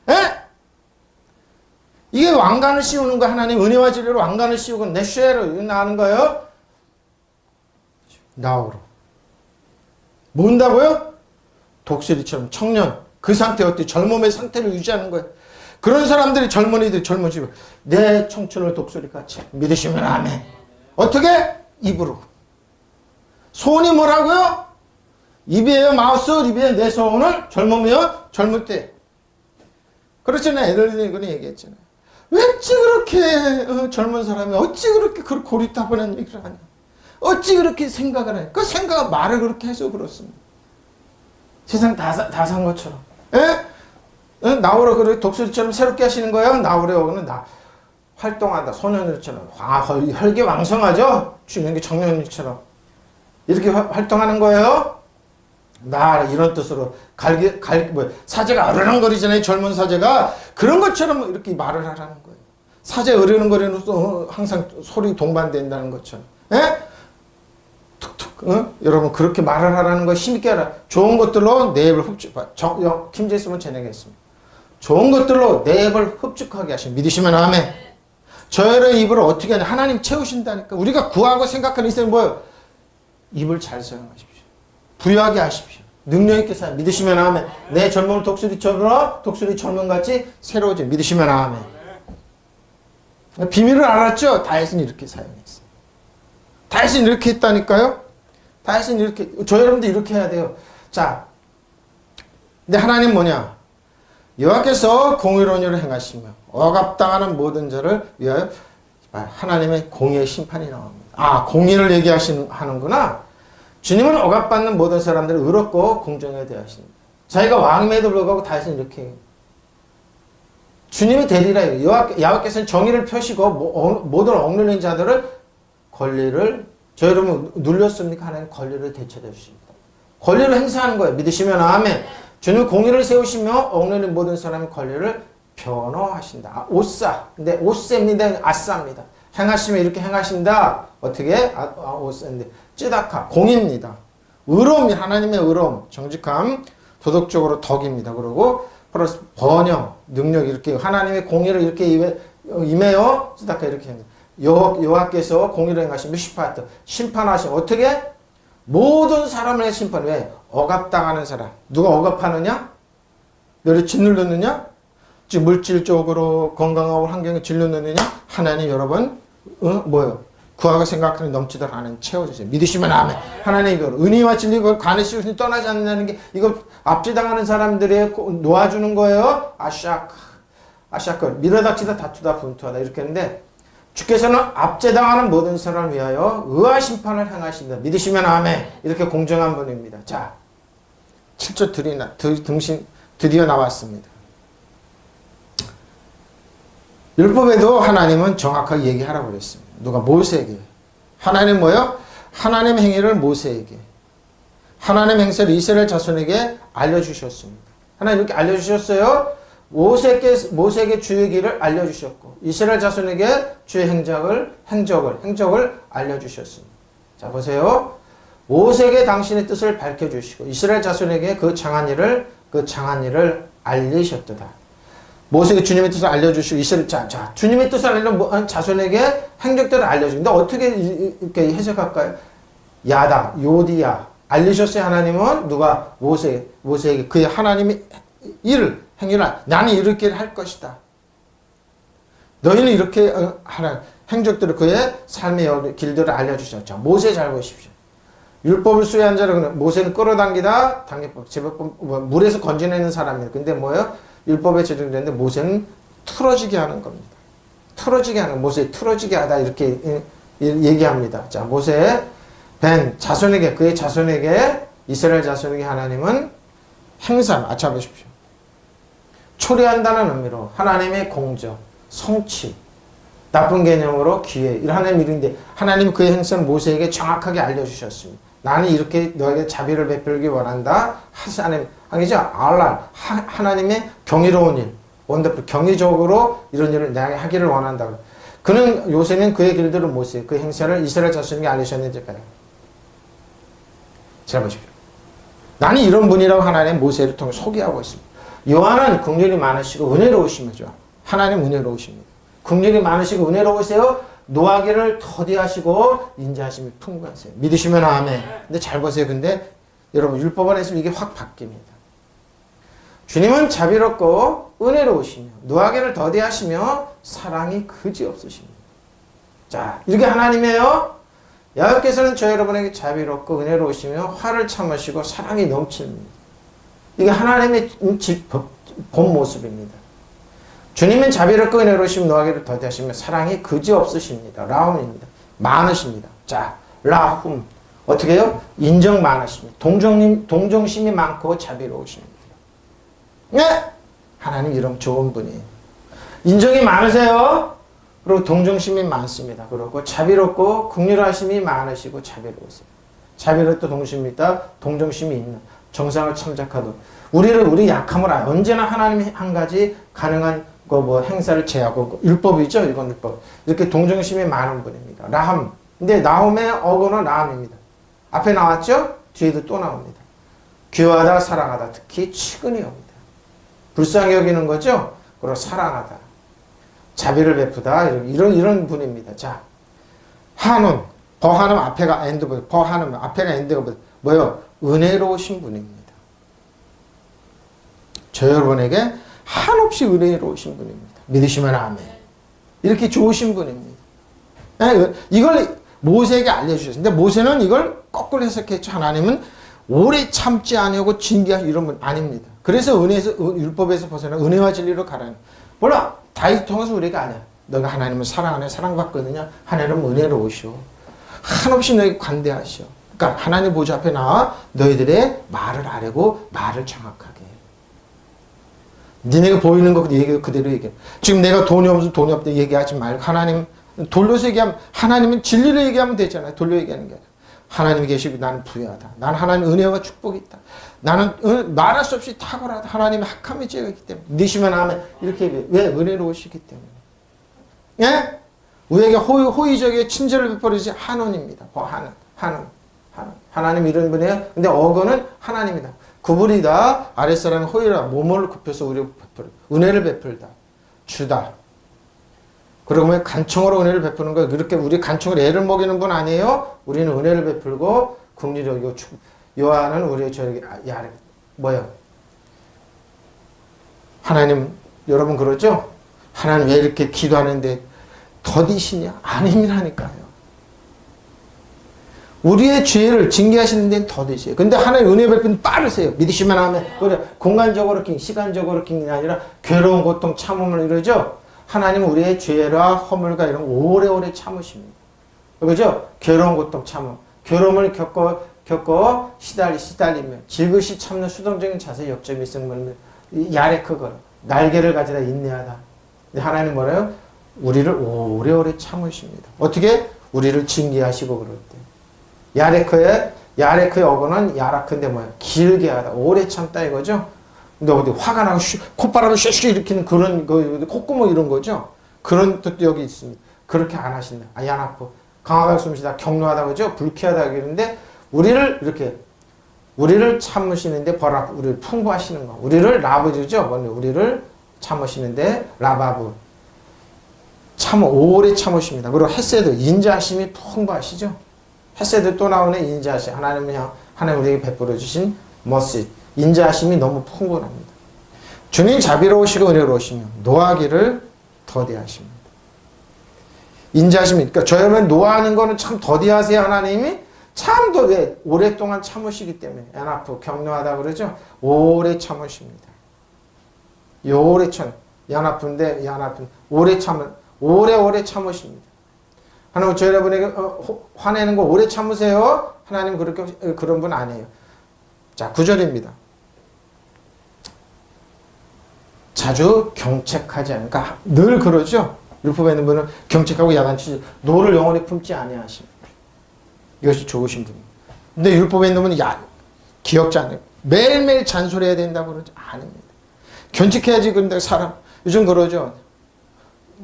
Speaker 1: 에? 이게 왕관을 씌우는 거 하나님 은혜와 진리로 왕관을 씌우고 내쉐로 나는 거예요. 나오로. 뭔다고요? 독수리처럼 청년 그 상태 어때? 젊음의 상태를 유지하는 거예요. 그런 사람들이 젊은이들 젊어지고 내 청춘을 독수리같이 믿으시면 아멘. 어떻게? 입으로. 소원이 뭐라고요? 입이에요. 마우스 입이에요. 내 소원을 젊으면 젊을 때. 그렇잖아요. 애들이 얘기했잖아요. 어찌 그렇게 젊은 사람이 어찌 그렇게 고리타분한 얘기를 하냐. 어찌 그렇게 생각을 해. 그 생각을 말을 그렇게 해서 그렇습니다. 세상 다 산 것처럼. 에? 나오라 그래. 독수리처럼 새롭게 하시는 거예요. 나오려고는 활동한다. 소년들처럼. 혈기왕성하죠? 주명기 청년들처럼. 이렇게 활동하는 거예요. 이런 뜻으로 사제가 어르렁거리잖아요. 젊은 사제가. 그런 것처럼 이렇게 말을 하라는 거예요. 사제 어르렁거리는 항상 소리 동반된다는 것처럼. 에? 툭툭. 여러분 그렇게 말을 하라는 거 힘있게 하라. 좋은 것들로 내 입을 김제수는 제내겠습니다. 좋은 것들로 내 입을 흡축하게 하시면 믿으시면 아멘. 저의 입을 어떻게 하냐. 하나님 채우신다니까. 우리가 구하고 생각하는 이성은 뭐예요? 입을 잘 사용하십시오. 부유하게 하십시오. 능력있게 사용. 믿으시면 아멘. 내 젊음을 독수리 젊음같이 새로워져. 믿으시면 아멘. 비밀을 알았죠? 다윗은 이렇게 사용했어요. 다윗은 이렇게 했다니까요? 다윗은 이렇게, 저 여러분도 이렇게 해야 돼요. 자, 근데 하나님 뭐냐? 여호와께서 공의로운 일을 행하시며 억압당하는 모든 자를 위하여 하나님의 공의의 심판이 나옵니다. 공의를 얘기하는구나. 주님은 억압받는 모든 사람들을 의롭고 공정하게 대하십니다. 자기가 왕임에도 불구하고 다윗은 이렇게 해요. 주님이 되리라. 여호와께서는 정의를 펴시고 모든 억눌린 자들을 권리를 저 여러분 눌렸습니까? 하나님 권리를 되찾아 주십니다. 권리를 행사하는 거예요. 믿으시면 아멘. 주님 공의를 세우시며 억눌린 모든 사람의 권리를 변호하신다. 오싸. 근데 오세입니다. 아싸입니다. 행하시면 이렇게 행하신다. 어떻게? 오세인데 찌다카. 공입니다. 의로움이 하나님의 의로움, 정직함, 도덕적으로 덕입니다. 그리고 플러스 번영, 능력 이렇게 하나님의 공의를 이렇게 임해요. 찌다카 이렇게 합니다. 여호와께서 공의를 행하시며 미슈파트 심판하시면 어떻게? 모든 사람의 심판. 왜? 억압당하는 사람. 누가 억압하느냐? 너를 짓누르느냐? 즉 물질적으로 건강하고 환경에 짓누르느냐? 하나님 여러분 뭐예요? 구하고 생각하는 넘치도록 하나님 채워주세요. 믿으시면 아멘. 하나님 은혜와 진리 관에 씌우시니 떠나지 않는다는 게 이거 압제당하는 사람들의 놓아주는 거예요. 아샤크 밀어닥치다 다투다 분투하다 이렇게 했는데 주께서는 압제당하는 모든 사람을 위하여 의와 심판을 행하신다. 믿으시면 아멘. 이렇게 공정한 분입니다. 자, 7조 드디어 나왔습니다. 율법에도 하나님은 정확하게 얘기하라고 그랬습니다. 누가? 모세에게. 하나님 뭐요? 하나님 행위를 모세에게. 하나님 행세를 이스라엘 자손에게 알려주셨습니다. 하나님 이렇게 알려주셨어요. 모세에게 주의 길을 알려주셨고 이스라엘 자손에게 주의 행적을 알려주셨습니다. 자 보세요. 모세에게 당신의 뜻을 밝혀주시고 이스라엘 자손에게 그 장한 일을 알리셨도다. 모세에게 주님의 뜻을 알려주시고 주님의 뜻을 알려준 자손에게 행적들을 알려주고 근데 어떻게 이렇게 해석할까요? 요디야 알리셨어요. 하나님은 누가 모세에게 그의 하나님의 행위를 나는 이렇게 할 것이다. 너희는 이렇게 하라. 행적들을 그의 삶의 길들을 알려주셨죠. 모세 잘 보십시오. 율법을 수행한 자를 모세는 끌어당기다 당기법, 제법법, 물에서 건져내는 사람이에요. 근데 뭐예요? 율법에 제정되는데 모세는 틀어지게 하는 겁니다. 틀어지게 하는, 모세 틀어지게 하다 이렇게 얘기합니다. 자, 모세 벤 자손에게, 그의 자손에게, 이스라엘 자손에게 하나님은 행사, 보십시오. 초래한다는 의미로 하나님의 공적, 성취, 나쁜 개념으로 기회, 이런 하나님 일인데 하나님 그의 행사는 모세에게 정확하게 알려주셨습니다. 나는 이렇게 너에게 자비를 베풀기 원한다. 하나님, 아니죠? 알랄, 하나님의 경이로운 일, 원더풀, 경이적으로 이런 일을 내가 하기를 원한다. 그는 요새는 그의 길들을 모세, 그 행사를 이스라엘 자손에게 알리셨는지 봐요. 잘 보십시오. 나는 이런 분이라고 하나님 모세를 통해 소개하고 있습니다. 요한은 긍휼이 많으시고 은혜로우시죠. 하나님 은혜로우십니다. 긍휼이 많으시고 은혜로우세요. 노하기를 더디하시고 인자하심이 풍부하세요. 믿으시면 아멘. 근데 잘 보세요. 근데 여러분 율법 안에 있으면 이게 확 바뀝니다. 주님은 자비롭고 은혜로우시며 노하기를 더디하시며 사랑이 그지없으십니다. 자, 이렇게 하나님이에요. 여호와께서는 저 여러분에게 자비롭고 은혜로우시며 화를 참으시고 사랑이 넘칩니다. 이게 하나님의 본 모습입니다. 주님은 자비롭고 은혜로우시며 노하기를 더디하시며 사랑이 그지없으십니다. 라움입니다. 많으십니다. 자, 라훔. 어떻게 해요? 인정 많으십니다. 동정심이 많고 자비로우십니다. 네? 하나님 이런 좋은 분이에요. 인정이 많으세요. 그리고 동정심이 많습니다. 그리고 자비롭고 긍휼하심이 많으시고 자비로우세요. 자비롭고 동정심이 있는 정상을 참작하도록 우리 약함을 언제나 하나님이 한 가지 가능한 행사를 제하고 율법이죠. 이건 율법. 이렇게 동정심이 많은 분입니다. 라함. 근데 나홈의 어거는 라함입니다. 앞에 나왔죠? 뒤에도 또 나옵니다. 귀하다, 사랑하다. 특히 측은히 옵니다. 불쌍히 여기는 거죠? 그리고 사랑하다. 자비를 베푸다. 이런 분입니다. 자, 한운. 버한음 앞에가 엔드보다, 버한음 앞에가 엔드가 뭐요? 은혜로우신 분입니다. 저 여러분에게 한없이 은혜로우신 분입니다. 믿으시면 아멘. 이렇게 좋으신 분입니다. 이걸 모세에게 알려주셨어요. 근데 모세는 이걸 거꾸로 해석했죠. 하나님은 오래 참지 아니하고 징계하시 이런 분 아닙니다. 그래서 율법에서 벗어나 은혜와 진리로 가라는. 몰라. 다윗 통해서 우리가 아니야. 너가 하나님을 사랑하네, 사랑받거든요. 하나님은 은혜로우시오. 한없이 너에게 관대하시오. 그러니까 하나님 보좌 앞에 나와 너희들의 말을 아뢰고 말을 정확하게 해. 니네가 보이는 거 그대로 얘기해. 지금 내가 돈이 없어서 돈이 없다 얘기하지 말고 하나님 돌려서 얘기하면 하나님은 진리를 얘기하면 되잖아요. 돌려 얘기하는 게 아니라. 하나님이 계시고 나는 부유하다. 나는 하나님의 은혜와 축복이 있다. 나는 말할 수 없이 탁월하다. 하나님의 학함의 죄가 있기 때문에. 믿으시면 하면 이렇게 얘기해. 왜? 은혜로우시기 때문에. 예? 우리에게 호의적인 친절을 베풀어주신 한원입니다. 하나님 이런 분이에요. 근데 어거는 하나님이다. 구부리다, 아랫사람의 호의라, 몸을 굽혀서 우리 은혜를 베풀다. 주다. 그러면 간청으로 은혜를 베푸는 거예요. 그렇게 우리 간청으로 애를 먹이는 분 아니에요? 우리는 은혜를 베풀고 긍휼히 여기고 요한은 우리 저에게 뭐요? 하나님 여러분 그러죠? 하나님 왜 이렇게 기도하는데 더디시냐? 아님이라니까요. 우리의 죄를 징계하시는 데는 더디세요. 근데 하나님 은혜 베푸는 빠르세요. 믿으시면 하면 그래 공간적으로 시간적으로 킹이 아니라 괴로운 고통 참음을 이러죠. 하나님은 우리의 죄라 허물과 이런 오래오래 참으십니다. 그죠? 괴로운 고통 참음. 괴로움을 겪어 시달리며 질그시 참는 수동적인 자세 역점이 있으면 야레크거 날개를 가지다 인내하다. 하나님 뭐래요? 우리를 오래오래 참으십니다. 어떻게? 우리를 징계하시고 그럴 때. 야레크의 어거는 야라크인데 뭐야? 길게 하다. 오래 참다 이거죠? 근데 어디 화가 나고 콧바람을 쉐쉐 일으키는 그런 콧구멍 이런 거죠? 그런 뜻도 여기 있습니다. 그렇게 안 하신다. 야나포. 강하게 숨쉬다. 격노하다 그죠? 불쾌하다 그러는데 우리를 참으시는데 우리를 풍부하시는 거. 우리를 라브주죠? 우리를 참으시는데 라바브. 오래 참으십니다. 그리고 헤세드. 인자하심이 풍부하시죠? 헤세드 또 나오네. 인자하심. 하나님 우리에게 베풀어 주신 머시. 인자하심이 너무 풍부합니다. 주님 자비로우시고 은혜로우시며 노하기를 더디하십니다. 인자하심이 그러니까 저 여러분 노하는 거는 참 더디하세요. 하나님이 참도 왜 오랫동안 참으시기 때문에 연합부 격려하다 그러죠. 오래 참으십니다. 오래 참 연합부인데 연합부 오래 참을 오래오래 참으십니다. 하나님 저 여러분에게 화내는 거 오래 참으세요. 하나님 그렇게 그런 분 아니에요. 자 9절입니다. 자주 경책하지 않으니까 그러니까 늘 그러죠. 율법에 있는 분은 경책하고 야단치지 노를 영원히 품지 아니하십니다. 이것이 좋으신 분입니다. 근데 율법에 있는 분은 기억지 않아요. 매일매일 잔소리해야 된다고 그러죠. 아닙니다. 견직해야지. 근데 사람 요즘 그러죠.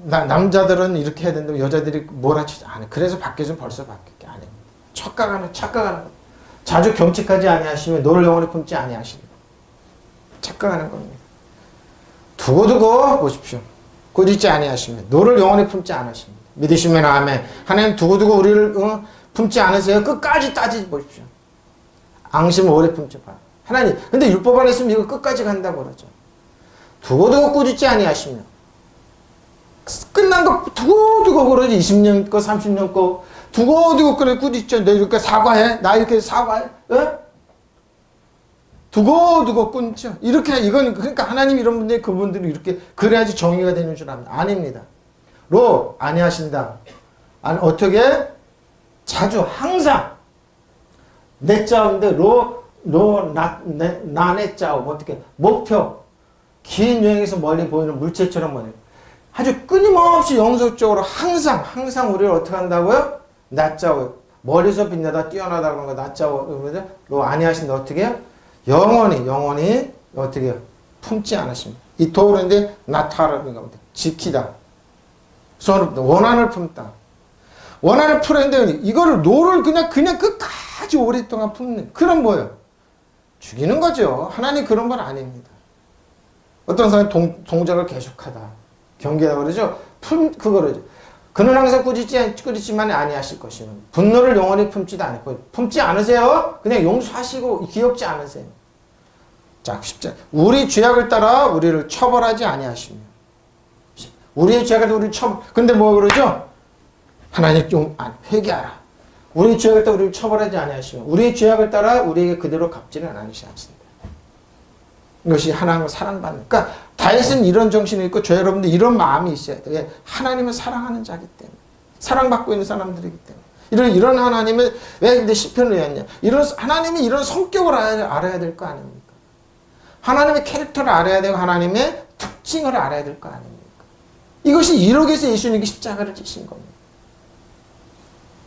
Speaker 1: 남자들은 이렇게 해야 된다고 여자들이 몰아치지 않아요. 그래서 바뀌어지면 벌써 바뀌게 아닙니다. 착각하는 자주 경직하지 아니하시면 노를 영원히 품지 아니하십니다. 착각하는 겁니다. 두고두고 보십시오. 꾸짖지 아니하시면 노를 영원히 품지 않으십니다. 믿으시면 아멘. 하나님 두고두고 우리를 품지 않으세요. 끝까지 따지지 보십시오. 앙심을 오래 품지 마. 하나님 근데 율법 안에 있으면 이거 끝까지 간다고 그러죠. 두고두고 꾸짖지 아니하시면 끝난 거 두고두고 그러지. 20년 거 30년 거 두고두고 그래 꾸짖죠. 너 이렇게 사과해. 나 이렇게 사과해. 어? 두고두고 끊죠. 이렇게 이건 그러니까 하나님 이런 분들 그분들이 이렇게 그래야지 정의가 되는 줄 압니다. 아닙니다. 로 아니하신다. 아니 어떻게 자주 항상 내 자인데 나내 자고 어떻게 목표 긴 여행에서 멀리 보이는 물체처럼 뭐냐 아주 끊임없이 영속적으로 항상 우리를 어떻게 한다고요? 낮자고 멀리서 빛나다 뛰어나다 그런 거 낮자고 그러죠. 로 아니하신다. 어떻게 해요? 영원히 어떻게 해요? 품지 않으십니다. 이 도로인데 나타라는 겁니다. 지키다. 원한을 품다. 원한을 풀었는데 이거를 노를 그냥 끝까지 오랫동안 품는 그런 뭐예요? 죽이는 거죠. 하나님 그런 건 아닙니다. 어떤 사람이 동작을 계속하다. 경계하다 그러죠. 그거를 그는 항상 꾸짖지만 아니하실 것이면 분노를 영원히 품지도 않고 품지 않으세요. 그냥 용서하시고 기억지 않으세요. 자 10절 우리 죄악을 따라 우리를 처벌하지 아니하시며 우리의 죄악을 따라 우리를 근데 뭐 그러죠? 하나님 좀 회개하라. 우리의 죄악을 따라 우리를 처벌하지 아니하시며 우리의 죄악을 따라 우리에게 그대로 갚지는 않으시옵소서. 이것이 하나님을 사랑받는. 그러니까 다윗은 이런 정신이 있고 저 여러분들 이런 마음이 있어야 돼요. 하나님을 사랑하는 자기 때문에. 사랑받고 있는 사람들이기 때문에. 이런 하나님을 왜 근데 시편을 외웠냐. 하나님이 이런 성격을 알아야 될 거 아닙니까? 하나님의 캐릭터를 알아야 되고 하나님의 특징을 알아야 될 거 아닙니까? 이것이 이러기에서 예수님이 십자가를 지신 겁니다.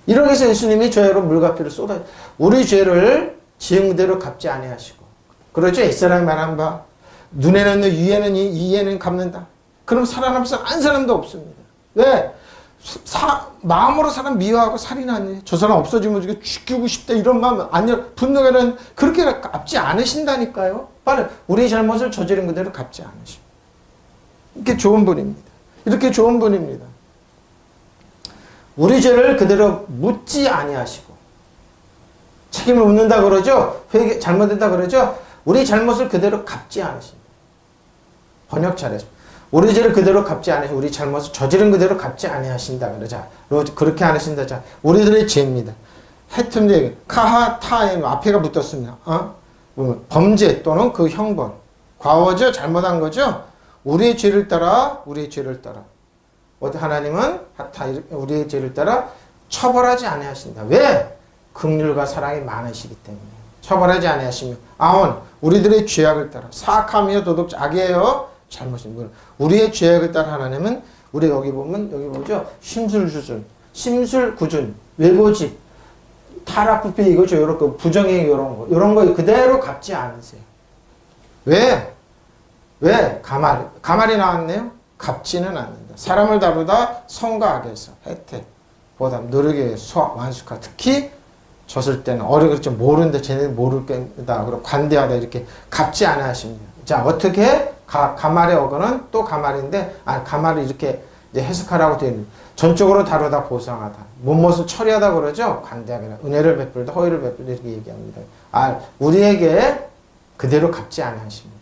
Speaker 1: 이러기에서 예수님이 저 여러분 물과 피를 쏟아 우리 죄를 지은 그대로 갚지 아니하시고 그렇죠? 옛사람이 말한 바 눈에는 눈, 이에는 갚는다. 그럼 살아남을 사람 한 사람도 없습니다. 왜? 마음으로 사람 미워하고 살인하네. 저 사람 없어지면 죽이고 싶다 이런 마음 아니요. 분노가는 그렇게 갚지 않으신다니까요. 빨리 우리의 잘못을 저지른 그대로 갚지 않으십니다. 이렇게 좋은 분입니다. 이렇게 좋은 분입니다. 우리 죄를 그대로 묻지 아니하시고 책임을 묻는다 그러죠. 회개 잘못했다 그러죠. 우리 잘못을 그대로 갚지 않으십니다. 번역 잘했습니다. 우리 죄를 그대로 갚지 않으시고 우리 잘못을 저지른 그대로 갚지 아니하신다 그러자. 그렇게 안 하신다. 자, 우리들의 죄입니다. 해tum대 카하타에 앞에가 붙었습니다. 범죄 또는 그 형벌. 과거죠. 잘못한 거죠. 우리의 죄를 따라 하나님은 우리의 죄를 따라 처벌하지 아니하신다. 왜? 긍휼과 사랑이 많으시기 때문에. 처벌하지 아니하시며 아온 우리들의 죄악을 따라 사악하며 도덕 악이에요. 잘못인 분. 우리의 죄악을 따라 하나님은 우리 여기 보죠. 심술구준, 외고집, 타락부패 이거죠. 이렇게 부정행 이런 거 그대로 갚지 않으세요. 왜? 가말이 나왔네요. 갚지는 않는다. 사람을 다루다 성과 악에서 혜택, 보담, 누르게 완숙하. 특히 졌을 때는 그렇죠. 모르는데 쟤네들 모를 거다. 그리고 관대하다 이렇게 갚지 않아 하십니다. 자 어떻게 가말의 어거는 또 가말인데 가말을 이렇게 이제 해석하라고 되어 있는 전적으로 다루다 보상하다. 못못을 처리하다 그러죠. 관대하게 은혜를 베풀다 허위를 베풀다 이렇게 얘기합니다. 우리에게 그대로 갚지 아니하십니다.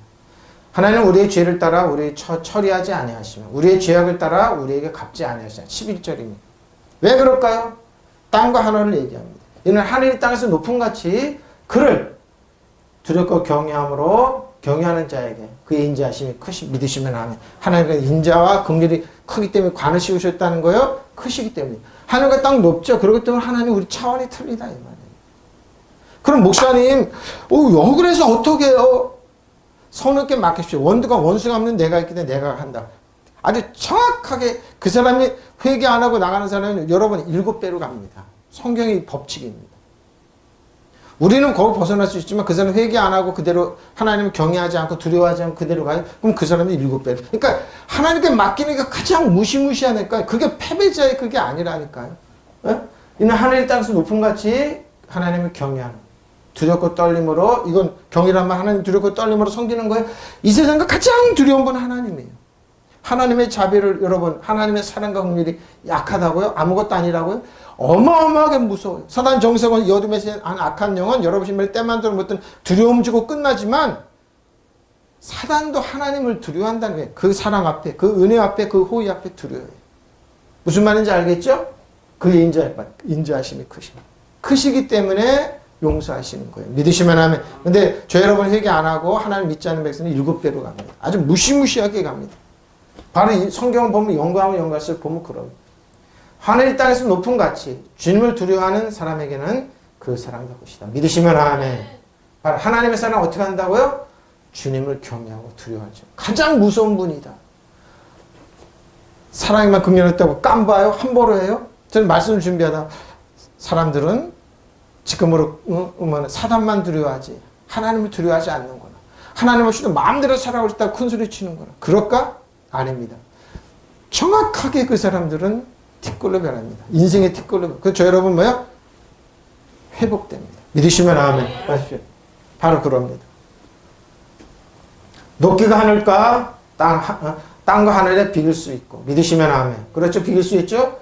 Speaker 1: 하나님은 우리의 죄를 따라 우리 처리하지 아니하시며 우리의 죄악을 따라 우리에게 갚지 아니하시며 11절입니다. 왜 그럴까요? 땅과 하늘을 얘기합니다. 이는 하늘의 땅에서 높은 같이 그를 두렵고 경외함으로 경외하는 자에게 그의 인자하심이 크시 믿으시면 아멘. 하나님의 인자와 긍휼이 크기 때문에 관을 씌우셨다는 거예요. 크시기 때문에. 하늘과 땅 높죠. 그렇기 때문에 하나님 우리 차원이 틀리다 이 말이에요. 그럼 목사님, 그래서 어떻게 해요? 성령께 맡기십시오. 원수가 없는 내가 있기 때문에 내가 한다. 아주 정확하게 그 사람이 회개 안 하고 나가는 사람은 여러분 7배로 갑니다. 성경의 법칙입니다. 우리는 거기 벗어날 수 있지만 그 사람은 회개 안 하고 그대로 하나님을 경외하지 않고 두려워하지 않고 그대로 가요. 그럼 그 사람이 7배. 그러니까 하나님께 맡기는 게 가장 무시무시하니까 그게 패배자의 그게 아니라니까요. 이는 하늘의 땅에서 높은 같이 하나님을 경외하는 두렵고 떨림으로 이건 경이란 말 하나님 두렵고 떨림으로 섬기는 거예요. 이 세상과 가장 두려운 분 하나님이에요. 하나님의 자비를 여러분 하나님의 사랑과 긍휼이 약하다고요? 아무것도 아니라고요? 어마어마하게 무서워요. 사단 정성은 이 어둠에 한 악한 영은 여러분 신발에 때만들어 못든 두려움 주고 끝나지만 사단도 하나님을 두려워한다는 거예요. 그 사랑 앞에 그 은혜 앞에 그 호의 앞에 두려워해요. 무슨 말인지 알겠죠? 그의 인자하심이 크시기 때문에 용서하시는 거예요. 믿으시면 하면. 근데 저 여러분 회개 안 하고 하나님 믿지 않는 백성은 7배로 갑니다. 아주 무시무시하게 갑니다. 바로 이 성경을 보면 영광을 연구할수록 보면 그런 하늘 땅에서 높은 가치 주님을 두려워하는 사람에게는 그 사랑이 더 것이다. 믿으시면 아멘. 바로 하나님의 사랑 어떻게 한다고요? 주님을 경외하고 두려워하죠. 가장 무서운 분이다. 사랑이만 긍휼했다고 깜봐요? 함부로 해요? 저는 말씀을 준비하다 사람들은 지금으로 사단만 두려워하지 하나님을 두려워하지 않는구나. 하나님을 주도 마음대로 살아오고 있다고 큰소리 치는구나. 그럴까? 아닙니다. 정확하게 그 사람들은 티끌로 변합니다. 인생의 티끌로. 그래서 저 여러분 뭐야? 회복됩니다. 믿으시면 아멘. 하십시오. 바로 그럽니다. 높이가 하늘과 땅과 하늘에 비길 수 있고 믿으시면 아멘. 그렇죠? 비길 수 있죠?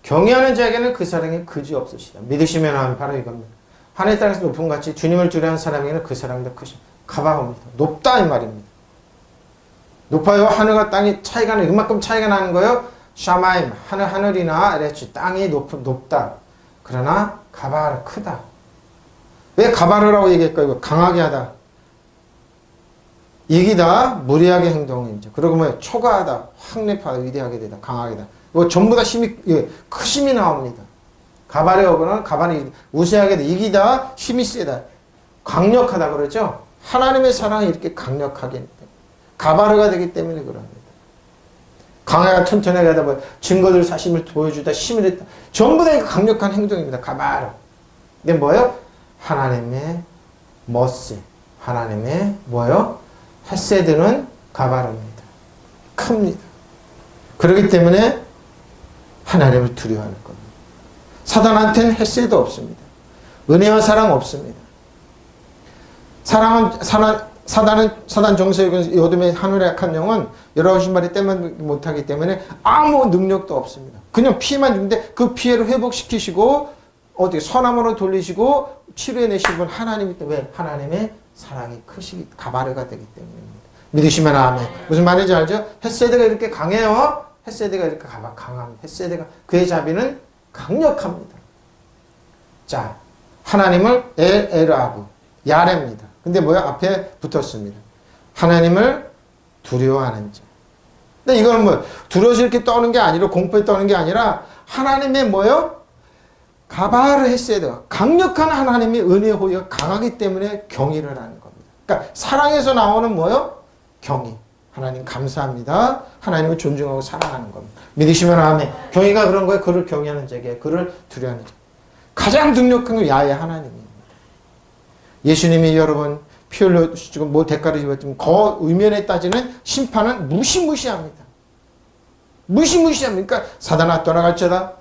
Speaker 1: 경외하는 자에게는 그 사랑이 그지없으시다. 믿으시면 아멘. 바로 이겁니다. 하늘 땅에서 높은 같이 주님을 두려워하는 사람에게는 그 사랑이 더 크십니다. 가방입니다. 높다 이 말입니다. 높아요. 하늘과 땅이 차이가 나는 이만큼 차이가 나는 거예요. 샤마임 하늘이나 레치 땅이 높다. 그러나 가바르 크다. 왜 가바르라고 얘기할까요? 강하게 하다. 이기다 무리하게 행동이죠. 그리고 뭐 초과하다, 확립하다, 위대하게 되다, 강하게다. 이거 전부 다 힘이 크심이 나옵니다. 가발의 어근은 가발이 우세하게 되 이기다, 힘이 세다, 강력하다 그러죠. 하나님의 사랑이 이렇게 강력하게 가바르가 되기 때문에 그럽니다. 강하게 튼튼하게 하다 보면 증거들 사심을 보여주다, 힘을 냈다. 전부 다 강력한 행동입니다. 가바르. 근데 뭐예요? 하나님의 머시, 하나님의 뭐예요? 헤세드는 가바르입니다. 큽니다. 그렇기 때문에 하나님을 두려워하는 겁니다. 사단한테는 헤세드 없습니다. 은혜와 사랑 없습니다. 사단 정세의 어둠의 하늘의 악한 영은 여러 신발이 떼면 못하기 때문에 아무 능력도 없습니다. 그냥 피해만 주는데 그 피해를 회복시키시고 어떻게 선함으로 돌리시고 치료해내시는 분 하나님이 때문에 왜? 하나님의 사랑이 크시기 가바르가 되기 때문입니다. 믿으시면 아멘. 무슨 말인지 알죠? 헤세드가 이렇게 강해요. 헤세드가 이렇게 강합니다. 헤세드가 그의 자비는 강력합니다. 자, 하나님을 엘아브 야레입니다. 근데 뭐야? 앞에 붙었습니다. 하나님을 두려워하는 자. 근데 이거는 뭐 두려워서 이렇게 떠는 게 아니라 공포에 떠는 게 아니라 하나님의 뭐요? 가바르 헤세드 강력한 하나님의 은혜 호의가 강하기 때문에 경의를 하는 겁니다. 그러니까 사랑에서 나오는 뭐요? 경의. 하나님 감사합니다. 하나님을 존중하고 사랑하는 겁니다. 믿으시면 아멘. 경의가 그런 거예요. 그를 경외하는 자에게 그를 두려워하는 자. 가장 능력한 건 야훼 하나님입니다. 예수님이 여러분 피 흘려주시고 뭐 대가를 입었지만 그 의면에 따지는 심판은 무시무시합니다. 무시무시합니다. 그러니까 사단아 떠나갈지어다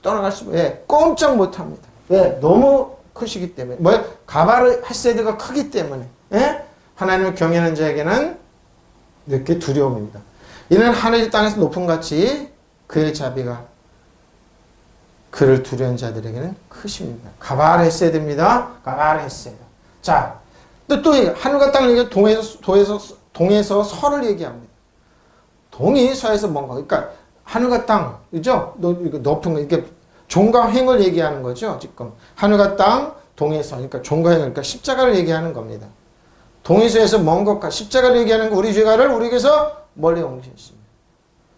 Speaker 1: 떠나갈 수 왜? 꼼짝 못합니다. 왜? 너무 크시기 때문에. 뭐야? 가바르 헤세드가 크기 때문에. 예? 하나님을 경외하는 자에게는 이렇게 두려움입니다. 이는 하늘 땅에서 높은 같이 그의 자비가 그를 두려운 자들에게는 크십니다. 가바르 헤세드입니다. 가바르 헤세드. 자, 또 하늘과 땅을 얘기해 동에서 서를 얘기합니다. 동이 서에서 뭔가, 그러니까 하늘과 땅, 그죠? 높은 거, 이렇게 종과 횡을 얘기하는 거죠. 지금 하늘과 땅, 동에서. 그러니까 종과 횡을, 그러니까 십자가를 얘기하는 겁니다. 동에서에서 먼 것과 십자가를 얘기하는 거, 우리 죄가를 우리에게서 멀리 옮기셨습니다.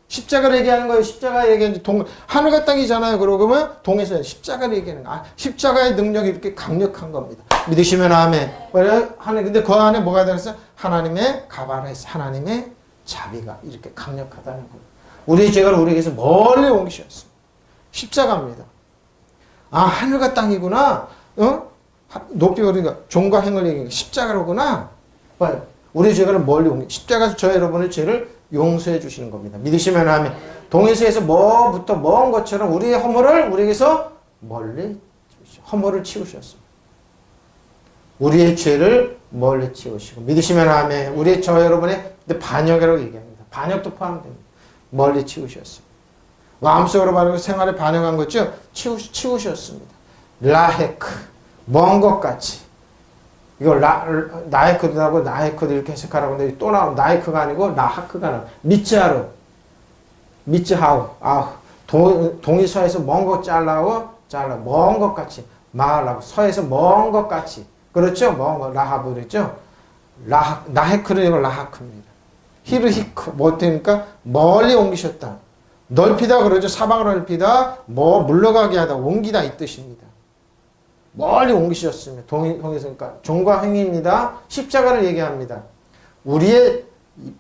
Speaker 1: 십자가를 얘기하는 거예요. 십자가 얘기하는 하늘과 땅이잖아요. 그러면 동에서 십자가를 얘기하는 거. 십자가의 능력이 이렇게 강력한 겁니다. 믿으시면 아멘. 근데 그 안에 뭐가 들었어요? 하나님의 가발에서 하나님의 자비가 이렇게 강력하다는 거예요. 우리의 죄가를 우리에게서 멀리 옮기셨어요. 십자가입니다. 하늘과 땅이구나. 높이 오르니까 종과 행을 얘기하는 십자가로구나. 우리의 죄가를 멀리 옮기. 십자가에서 저 여러분의 죄를 용서해 주시는 겁니다. 믿으시면 아멘. 동에서에서 뭐부터 먼 것처럼 우리의 허물을 우리에게서 멀리 허물을 치우셨습니다. 우리의 죄를 멀리 치우시고 믿으시면 아멘. 우리의 저 여러분의 반역이라고 얘기합니다. 반역도 포함됩니다. 멀리 치우셨습니다. 마음속으로 바르고 생활에 반역한 거죠. 치우셨습니다. 라헤크 먼 것 같이. 이거 나이크도 하고 나이크도 이렇게 해석하라고 하는데 또 나오면 나이크가 아니고 라하크가 나와요. 미츠하루. 미츠하우. 동이 서에서 먼 것 잘라. 먼 것 같이. 마라고. 서에서 먼 것 같이. 그렇죠? 먼 것. 라하브 그랬죠? 나헤크는 이거 라하크입니다. 히르히크. 뭐 되니까 멀리 옮기셨다. 넓히다 그러죠. 사방을 넓히다. 물러가게 하다. 옮기다 이 뜻입니다. 멀리 옮기셨습니다. 동에서 그러니까 종과 행위입니다. 십자가를 얘기합니다. 우리의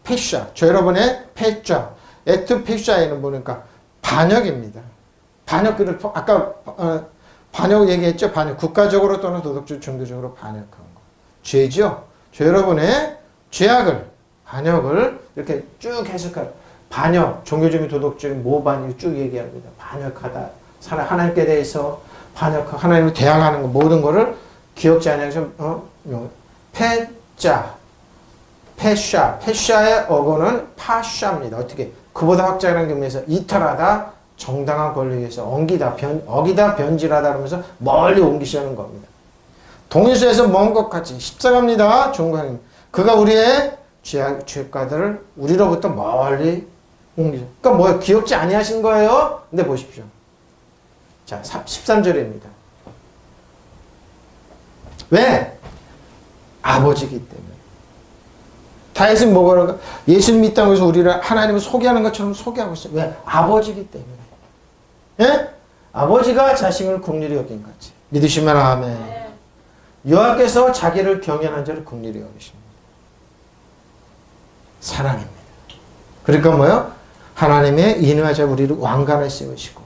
Speaker 1: 패샤, 저 여러분의 패샤, 에트 패샤에는 보니까 반역입니다. 반역을 아까 반역 얘기했죠. 반역 국가적으로 또는 도덕적 종교적으로 반역한 거. 죄죠. 저 여러분의 죄악을 반역을 이렇게 쭉 해석할 반역, 종교적인 도덕적인 모반을 쭉 얘기합니다. 반역하다. 하나님께 대해서 반역하고 하나님을 대항하는 거 모든 거를 기억지 않아서 패샤의 어고는 파샤입니다. 어떻게 그보다 확장하는 의미에서 이탈하다, 정당한 권리에 의해서 어기다, 변질하다 그러면서 멀리 옮기시는 겁니다. 동일서에서 먼 것 같이 십자가입니다. 종과님. 그가 우리의 죄가들을 우리로부터 멀리 옮기죠. 그러니까 뭐 기억지 아니하신 거예요? 근데 보십시오. 자, 13절입니다. 왜? 아버지기 때문에. 다윗은 뭐가 예수님 믿다고 해서 우리를 하나님을 소개하는 것처럼 소개하고 있어요. 왜? 아버지기 때문에. 예? 아버지가 자식을 긍휼히 여긴 같이. 믿으시면 아멘. 여호와께서 자기를 경외하는 자를 긍휼히 여기십니다. 사랑입니다. 그러니까 뭐요? 하나님의 인하자 우리를 왕관을 씌우시고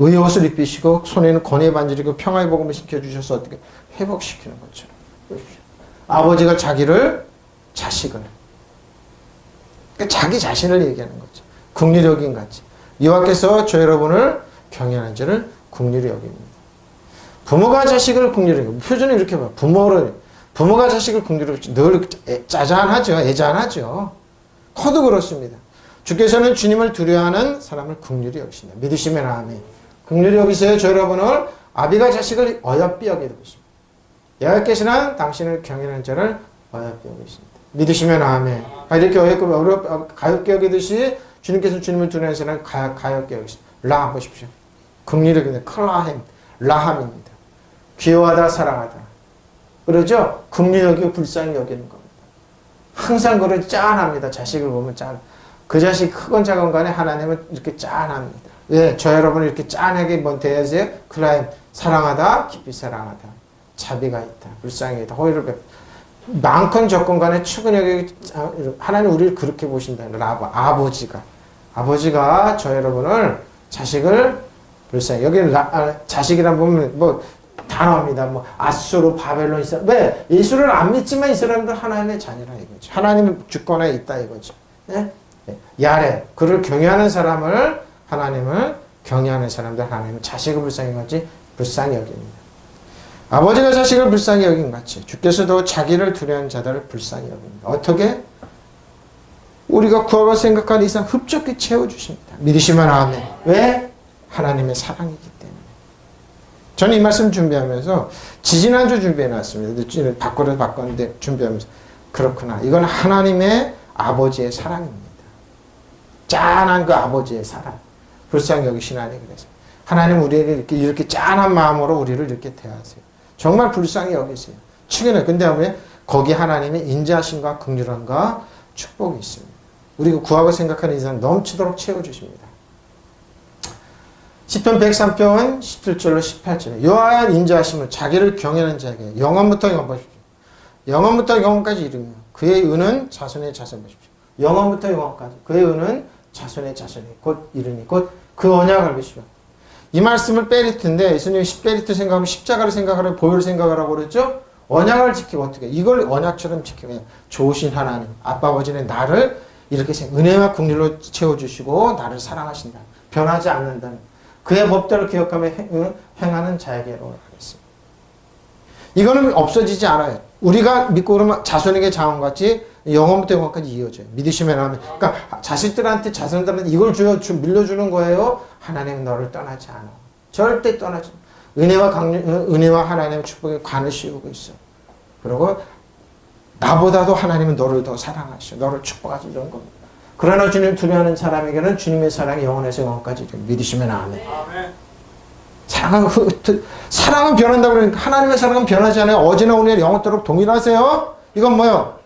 Speaker 1: 의의 옷을 입히시고 손에는 권위의 반지를 평화의 복음을 시켜주셔서 어떻게 회복시키는 것처럼. 아버지가 자식을 그러니까 자기 자신을 얘기하는 거죠. 긍휼히 여긴 같이. 여호와께서 저 여러분을 경외하는 자를 긍휼히 여깁니다. 부모가 자식을 긍휼히 여기고 표준이 이렇게 봐요. 부모가 자식을 긍휼히 여기고 늘 짜잔하죠. 애잔하죠. 커도 그렇습니다. 주께서는 주님을 두려워하는 사람을 긍휼히 여기신다. 믿으시면 아멘. 긍휼히 여기세요. 저 여러분을 아비가 자식을 어여삐 여기고 있습니다. 여호와께서는 당신을 경외하는 자를 어여삐 여기십니다. 믿으시면 아멘. 이렇게 가엽게 여기듯이 주님께서 주님을 두려워하는 사람을 가엽게 여기십니다. 라 보십시오. 긍휼히 여기는 클라햄, 라함입니다. 귀여워하다, 사랑하다. 그러죠? 긍휼히 여기고 불쌍히 여기는 겁니다. 항상 그런 짠합니다. 자식을 보면 짠. 그 자식 크건 작은 간에 하나님은 이렇게 짠합니다. 예, 저 여러분을 이렇게 짠하게 뭐 대하세요? 클라임, 사랑하다, 깊이 사랑하다. 자비가 있다, 불쌍히 있다, 호의를 베 많건 적건 간에 측은하게 하나님 우리를 그렇게 보신다는 아버지가 저 여러분을 자식을 불쌍히 여기는 자식이라 보면 뭐 단어입니다. 뭐 아수르, 바벨론, 이스라엘. 왜? 예수를 안 믿지만 이 사람들 하나님의 자녀라 이거죠. 하나님의 주권에 있다 이거죠. 예? 야레, 그를 경외하는 사람을 하나님을 경외하는 사람들 하나님은 자식을 불쌍히 여기지 불쌍히 여깁니다. 아버지가 자식을 불쌍히 여긴 같이 주께서도 자기를 두려워하는 자들을 불쌍히 여깁니다. 어떻게? 우리가 구하고 생각한 이상 흡족히 채워주십니다. 믿으시면 아멘. 왜? 하나님의 사랑이기 때문에. 저는 이 말씀 준비하면서 지지난주 준비해놨습니다. 바꿨는데 준비하면서 그렇구나. 이건 하나님의 아버지의 사랑입니다. 짠한 그 아버지의 사랑. 불쌍히 여기신 하나님 그래서 하나님 우리에게 이렇게 짠한 마음으로 우리를 이렇게 대하세요. 정말 불쌍히 여기세요. 측은해. 근데 왜 거기 하나님의 인자하심과 긍휼함과 축복이 있습니다. 우리가 구하고 생각하는 이상 넘치도록 채워주십니다. 시편 103편 17절로 18절에 여호와의 인자하심을 자기를 경외하는 자에게 영원부터 영원 보십시오. 영원부터 영원까지 이르며 그의 은은 자손의 자손 보십시오. 영원부터 영원까지 그의 은은 자손의 자손이 곧 이르니 곧 그 언약을 보십시오. 이 말씀을 베리트인데 예수님이 베리트 생각하면 십자가를 생각하라고 보혈을 생각하라고 그랬죠. 언약을 지키고 어떻게 이걸 언약처럼 지키고 좋으신 하나님 아빠 아버지는 나를 이렇게 은혜와 긍휼로 채워주시고 나를 사랑하신다. 변하지 않는다는 그의 법대로 기억하며 행하는 자에게로 하겠습니다. 이거는 없어지지 않아요. 우리가 믿고 그러면 자손에게 장원같이 영원부터 영원까지 이어져요. 믿으시면 하면. 그러니까 자식들한테 자손들한테 이걸 물려주는 거예요. 하나님은 너를 떠나지 않아. 절대 떠나지 않아. 은혜와 하나님의 축복에 관을 씌우고 있어. 그리고 나보다도 하나님은 너를 더 사랑하셔. 너를 축복하시 이런 겁니다. 그러나 주님 두려워하는 사람에게는 주님의 사랑이 영원에서 영원까지 믿으시면 아멘. 사랑은 변한다고 그러니까 하나님의 사랑은 변하지 않아요. 어제나 오늘 영원토록 동일하세요. 이건 뭐요?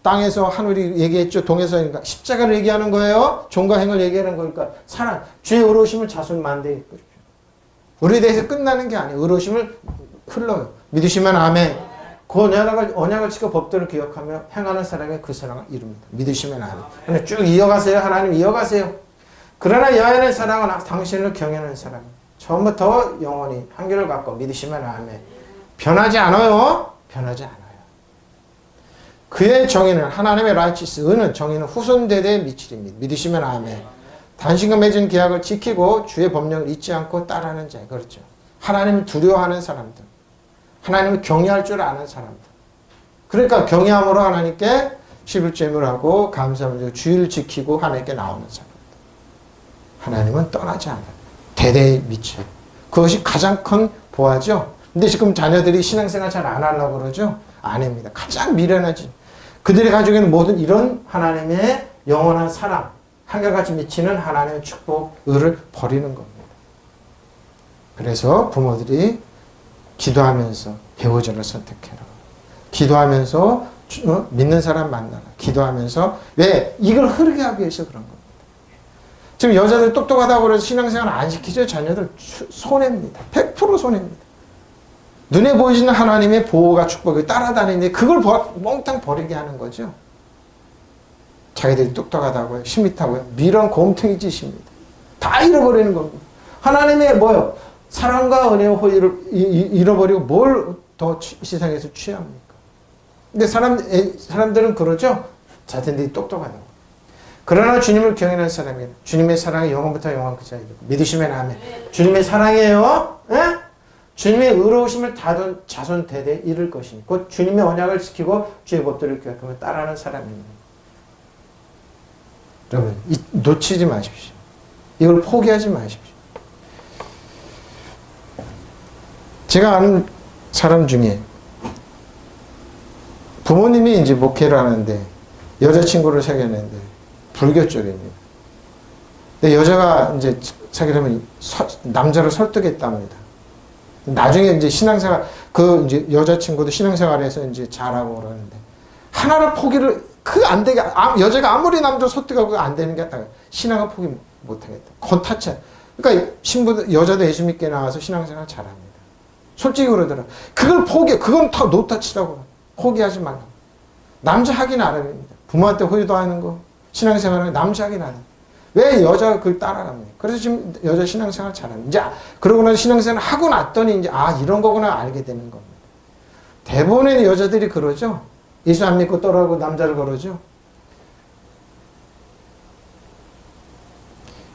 Speaker 1: 땅에서 하늘이 얘기했죠. 동에서 그러니까 십자가를 얘기하는 거예요. 종과 행을 얘기하는 거니까 사랑, 주의 의로우심을 자손 만대에 있고 우리에 대해서 끝나는 게 아니에요. 의로우심을 흘러요. 믿으시면 아멘. 그 언약을 지켜 법도를 기억하며 행하는 사람이 그 사랑을 이룹니다. 믿으시면 아멘. 쭉 이어가세요. 하나님 이어가세요. 그러나 여호와의 사랑은 당신을 경외하는 사람. 처음부터 영원히 한결을 갖고 믿으시면 아멘. 변하지 않아요. 변하지 않아요. 그의 정의는 하나님의 라이치스 은은 정의는 후손 대대에 미치리입니다. 믿으시면 아멘. 당신과 맺은 계약을 지키고 주의 법령을 잊지 않고 따르는 자. 그렇죠. 하나님을 두려워하는 사람들. 하나님을 경외할 줄 아는 사람들. 그러니까 경외함으로 하나님께 11제물 하고 감사함으로 주의를 지키고 하나님께 나오는 사람들. 하나님은 떠나지 않아요. 대대에 미쳐요. 그것이 가장 큰 보화죠. 근데 지금 자녀들이 신앙생활 잘 안 하려고 그러죠. 아닙니다. 가장 미련하지. 그들이 가지고 있는 모든 이런 하나님의 영원한 사랑, 한결같이 미치는 하나님의 축복을 버리는 겁니다. 그래서 부모들이 기도하면서 배우자를 선택해라. 기도하면서 믿는 사람 만나라. 기도하면서 왜? 이걸 흐르게 하기 위해서 그런 겁니다. 지금 여자들 똑똑하다고 해서 신앙생활 안 시키죠? 자녀들 손해입니다. 100% 손해입니다. 눈에 보이시는 하나님의 보호가 축복을 따라다니는데 그걸 몽땅 버리게 하는 거죠. 자기들이 똑똑하다고요. 심있다고요. 미련 곰탱이 짓입니다. 다 잃어버리는 겁니다. 하나님의 뭐요? 사랑과 은혜와 호의를 잃어버리고 뭘 더 세상에서 취합니까? 근데 사람들은 그러죠? 자신들이 똑똑하다고. 그러나 주님을 경외하는 사람이 주님의 사랑이 영원부터 영원까지 믿으시면 아멘. 주님의 사랑이에요. 에? 주님의 의로우심을 다던 자손 대대에 이룰 것이니 곧 주님의 언약을 지키고 주의 법도를 기억하며 따라하는 사람입니다. 여러분 놓치지 마십시오. 이걸 포기하지 마십시오. 제가 아는 사람 중에 부모님이 이제 목회를 하는데 여자친구를 사귀었는데 불교 쪽입니다. 근데 여자가 이제 사귀려면 남자를 설득했답니다. 나중에 이제 신앙생활, 이제 여자친구도 신앙생활에서 이제 잘하고 그러는데, 하나를 포기를, 안 되게, 여자가 아무리 남자 설득하고 안 되는 게 아니라, 신앙을 포기 못 하겠다. 건타치. 그러니까 여자도 예수 믿게 나와서 신앙생활 잘합니다. 솔직히 그러더라. 그걸 그건 다 노타치라고. 포기하지 말라고. 남자 하기 나름입니다. 부모한테 호의도 하는 거, 신앙생활은 남자 하기 나름. 왜 여자가 그걸 따라갑니까? 그래서 지금 여자 신앙생활 잘합니다. 이제, 그러고 나서 신앙생활 하고 났더니 이제, 이런 거구나 알게 되는 겁니다. 대부분의 여자들이 그러죠? 예수 안 믿고 떠나고 남자를 그러죠?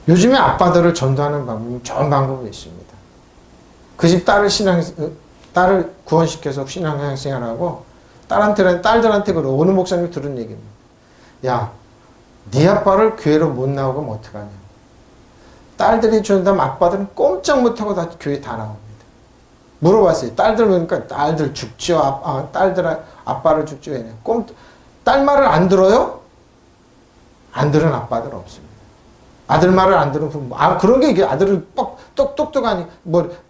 Speaker 1: 요즘에 아빠들을 전도하는 방법은 좋은 방법이 있습니다. 그 집 딸을 구원시켜서 신앙생활하고, 딸들한테 그러 어느 목사님이 들은 얘기입니다. 야, 네 아빠를 교회로 못 나오고 면 어떡하냐. 딸들이 준다면 아빠들은 꼼짝 못하고 다 교회 다 나옵니다. 물어봤어요. 딸들 그러니까 딸들 죽죠. 아빠를 죽죠. 딸 말을 안 들어요? 안 들은 아빠들 없습니다. 아들 말을 안 들은 부모. 그런 게 이게 아들을 똑똑하니,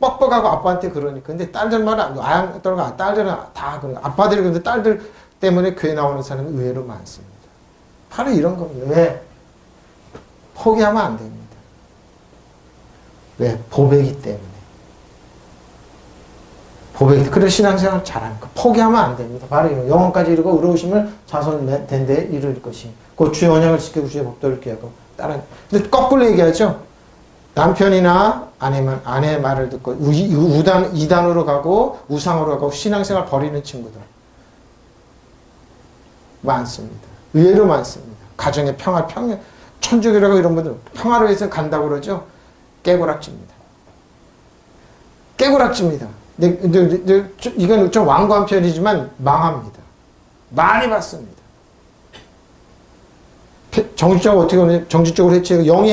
Speaker 1: 뻑뻑하고 아빠한테 그러니까. 근데 딸들 말을 안 들어가. 딸들은 다 그런 아빠들이 근데 딸들 때문에 교회 나오는 사람이 의외로 많습니다. 바로 이런 겁니다. 왜? 포기하면 안 됩니다. 왜? 보배기 때문에. 보배기 때문에. 그래 신앙생활 잘하니까. 포기하면 안 됩니다. 바로 이런 영혼까지 이루고 의로우심을 자손 된 데 이룰 것이. 그 주의 언약을 지키고 주의 법도를 기하고 따라. 근데 거꾸로 얘기하죠. 남편이나 아내의 말을 듣고 이단으로 가고 우상으로 가고 신앙생활 버리는 친구들 많습니다. 의외로 많습니다. 가정의 평화, 천주교라고 이런 분들 평화를 위해서 간다고 그러죠. 깨고락집니다. 깨고락집니다. 근데 이건 좀 완고한 표현이지만 망합니다. 많이 봤습니다. 정신적으로 어떻게 보면 정신적으로 해체가 영이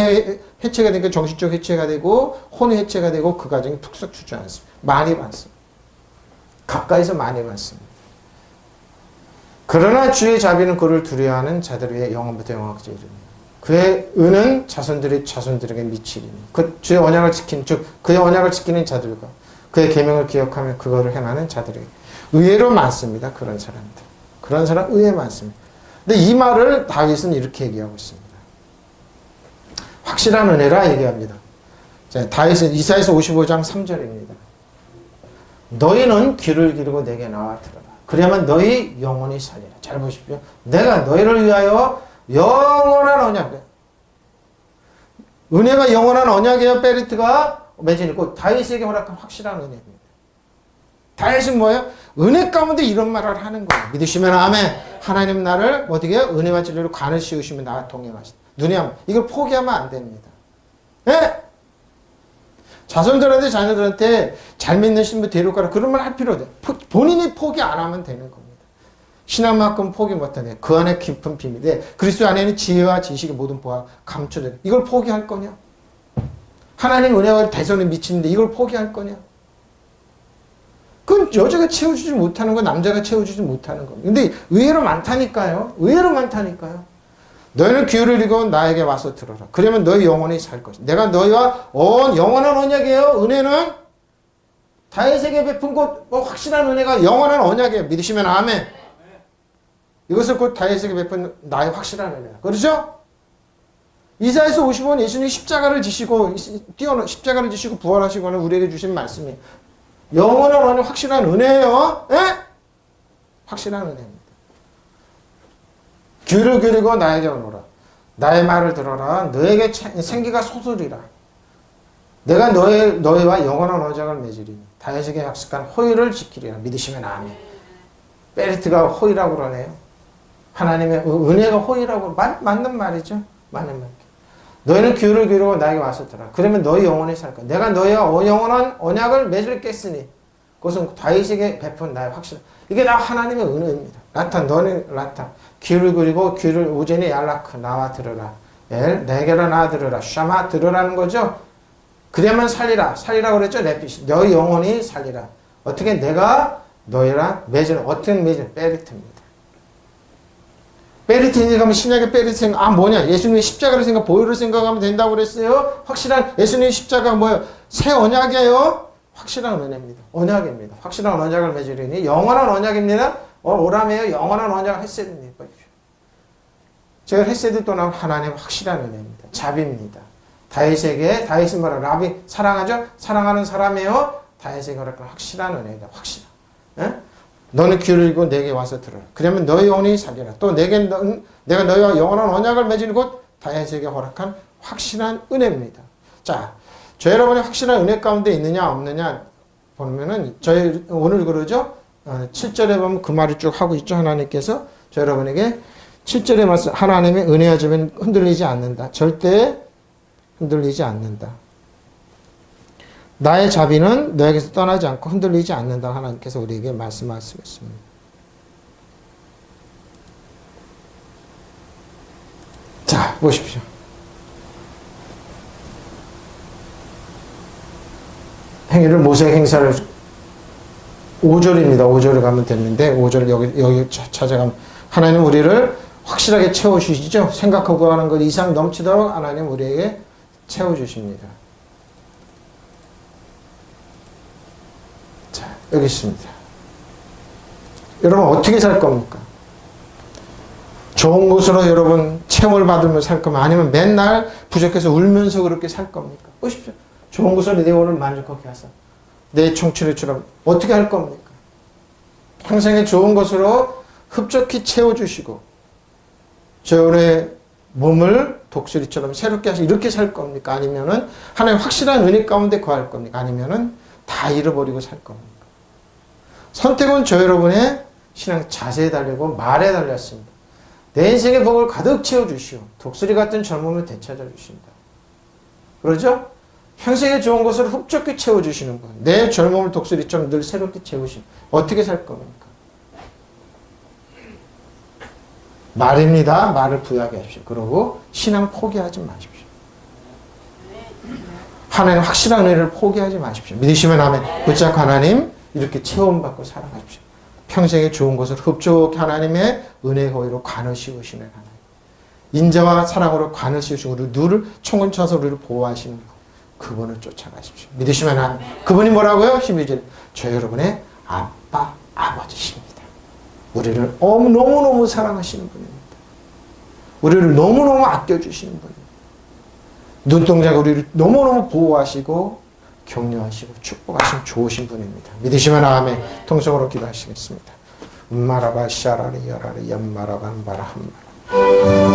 Speaker 1: 해체가 되니까 정신적 해체가 되고 혼이 해체가 되고 그 과정이 푹썩 주저앉습니다. 많이 봤습니다. 가까이서 많이 봤습니다. 그러나 주의 자비는 그를 두려워하는 자들 위해 영원부터 영원까지 이릅니다. 그의 은은 자손들에게 미치리니 그 주의 언약을 지키는 즉 그의 언약을 지키는 자들과 그의 계명을 기억하며 그거를 행하는 자들에게 의외로 많습니다. 그런 사람들. 그런 사람 의외로 많습니다. 근데 이 말을 다윗은 이렇게 얘기하고 있습니다. 확실한 은혜라 얘기합니다. 자, 다윗은 이사야서 55장 3절입니다. 너희는 귀를 기르고 내게 나와 들어라. 그래야만 너희 영혼이 살리라. 잘 보십시오. 내가 너희를 위하여 영원한 언약. 은혜가 영원한 언약이에요. 베리트가 맺어있고 다윗에게 허락한 확실한 은혜입니다. 다윗은 뭐예요? 은혜 가운데 이런 말을 하는 거예요. 믿으시면 아멘. 하나님 나를 어떻게 해요? 은혜와 진리로 간을 씌우시면 나와 동행하시다. 눈에 하면 이걸 포기하면 안 됩니다. 예? 자손들한테 자녀들한테 잘 믿는 신부 데려가라 그런 말 할 필요 없어요. 본인이 포기 안 하면 되는 겁니다. 신앙만큼 포기 못하네. 그 안에 깊은 비밀에 그리스도 안에는 지혜와 지식의 모든 보화 감춰져. 이걸 포기할 거냐? 하나님 은혜와 대선에 미치는데 이걸 포기할 거냐? 그건 여자가 채워주지 못하는 거, 남자가 채워주지 못하는 겁니다. 근데 의외로 많다니까요. 의외로 많다니까요. 너희는 귀를 잃고 나에게 와서 들어라. 그러면 너희 영혼이 살 것이다. 내가 너희와 영원한 언약이에요. 은혜는 다윗에게 베푼 곧 확실한 은혜가 영원한 언약이에요. 믿으시면 아멘. 이것을 곧 다윗에게 베푼 나의 확실한 은혜다. 그렇죠? 이사야서 55는 예수님이 십자가를 지시고 십자가를 지시고 부활하시고는 우리에게 주신 말씀이에요. 영원한 언약 확실한 은혜예요. 예? 확실한 은혜입니다. 귀를 기울이고 나에게 오너라. 나의 말을 들어라. 너에게 생기가 솟으리라. 내가 너희와 영원한 언약을 맺으리니 다윗에게 약속한 호의를 지키리라. 믿으시면 아멘. 베리트가 호의라고 그러네요. 하나님의 은혜가 호의라고 맞는 말이죠. 맞는 말. 너희는 귀를 기울이고 나에게 와서 들어라. 그러면 너희 영혼이 살 거야. 내가 너희와 영원한 언약을 맺을겠으니 그것은 다윗에게 베푼 나의 확신. 이게 나 하나님의 은혜입니다. 라타 너는 라타 귀를 기울이고 귀를 우제니 yar라크 나와 들으라. 내게로 나와 들으라. 샤마 들으라는 거죠. 그래야만 살리라. 살리라고 그랬죠. 레피시. 너희 영혼이 살리라. 어떻게 내가 너희랑 맺은 어떻게 맺은 베리트입니다. 베리트 생각하면 신약의 베리트 생각 뭐냐 예수님의 십자가를 생각 보혈을 생각하면 된다고 그랬어요. 확실한 예수님의 십자가 뭐예요? 새 언약이에요. 확실한 은혜입니다. 언약입니다. 확실한 언약을 맺으리니 영원한 언약입니다. 오라메요. 영원한 언약을 헤세드입니다. 제가 헤세드 또 나온 하나님의 확실한 은혜입니다. 자비입니다. 다윗은 뭐라 라비 사랑하죠? 사랑하는 사람이에요. 다윗에게 허락한 확실한 은혜이다. 확실한. 에? 너는 귀를 잃고 내게 와서 들어라. 그러면 너희 영혼이 살리라. 또 내가 너희와 영원한 언약을 맺은 곳 다윗에게 허락한 확실한 은혜입니다. 자, 저 여러분의 확실한 은혜 가운데 있느냐 없느냐 보면은 저희 오늘 그러죠. 7절에 보면 그 말을 쭉 하고 있죠. 하나님께서 저 여러분에게 7절에 말씀 하나님의 은혜와 자비는 흔들리지 않는다. 절대 흔들리지 않는다. 나의 자비는 너에게서 떠나지 않고 흔들리지 않는다. 하나님께서 우리에게 말씀하시겠습니다. 자, 보십시오. 행위를 모세 행사를 5절입니다. 5절에 가면 됐는데 5절 여기 찾아가면 하나님 우리를 확실하게 채워주시죠. 생각하고 하는 것 이상 넘치도록 하나님 우리에게 채워주십니다. 자, 여기 있습니다. 여러분 어떻게 살 겁니까? 좋은 곳으로 여러분 채움을 받으며 살 겁니까? 아니면 맨날 부족해서 울면서 그렇게 살 겁니까? 보십시오. 좋은 곳으로 내 오늘 만족하게 하사. 내 청춘의처럼 어떻게 할 겁니까? 평생에 좋은 것으로 흡족히 채워주시고 저의 몸을 독수리처럼 새롭게 하시 이렇게 살 겁니까? 아니면은 하나님 확실한 은혜 가운데 거할 겁니까? 아니면은 다 잃어버리고 살 겁니까? 선택은 저 여러분의 신앙 자세에 달리고 말에 달렸습니다. 내 인생의 복을 가득 채워주시오. 독수리 같은 젊음을 되찾아 주신다. 그러죠? 평생에 좋은 것을 흡족히 채워주시는 분. 내 젊음을 독수리처럼 늘 새롭게 채우신. 어떻게 살 겁니까? 말입니다. 말을 부여하게 하십시오. 그리고 신앙 포기하지 마십시오. 하나님 확실한 은혜를 포기하지 마십시오. 믿으시면 아멘. 붙잡고 하나님 이렇게 체험받고 살아가십시오. 평생에 좋은 것을 흡족히 하나님의 은혜 거위로 관을 씌우시는 하나님. 인자와 사랑으로 관을 씌우시고 우리 누를 총을 쳐서 우리를 보호하시는 분. 그분을 쫓아가십시오. 믿으시면 하나님. 그분이 뭐라고요? 12절. 저 여러분의 아빠, 아버지십니다. 우리를 너무너무 사랑하시는 분입니다. 우리를 너무너무 아껴주시는 분입니다. 눈동자가 우리를 너무너무 보호하시고 격려하시고 축복하시는 좋으신 분입니다. 믿으시면 아멘. 통성으로 기도하시겠습니다. 마라바 샤라리 야라리 얌마라반 바라함마라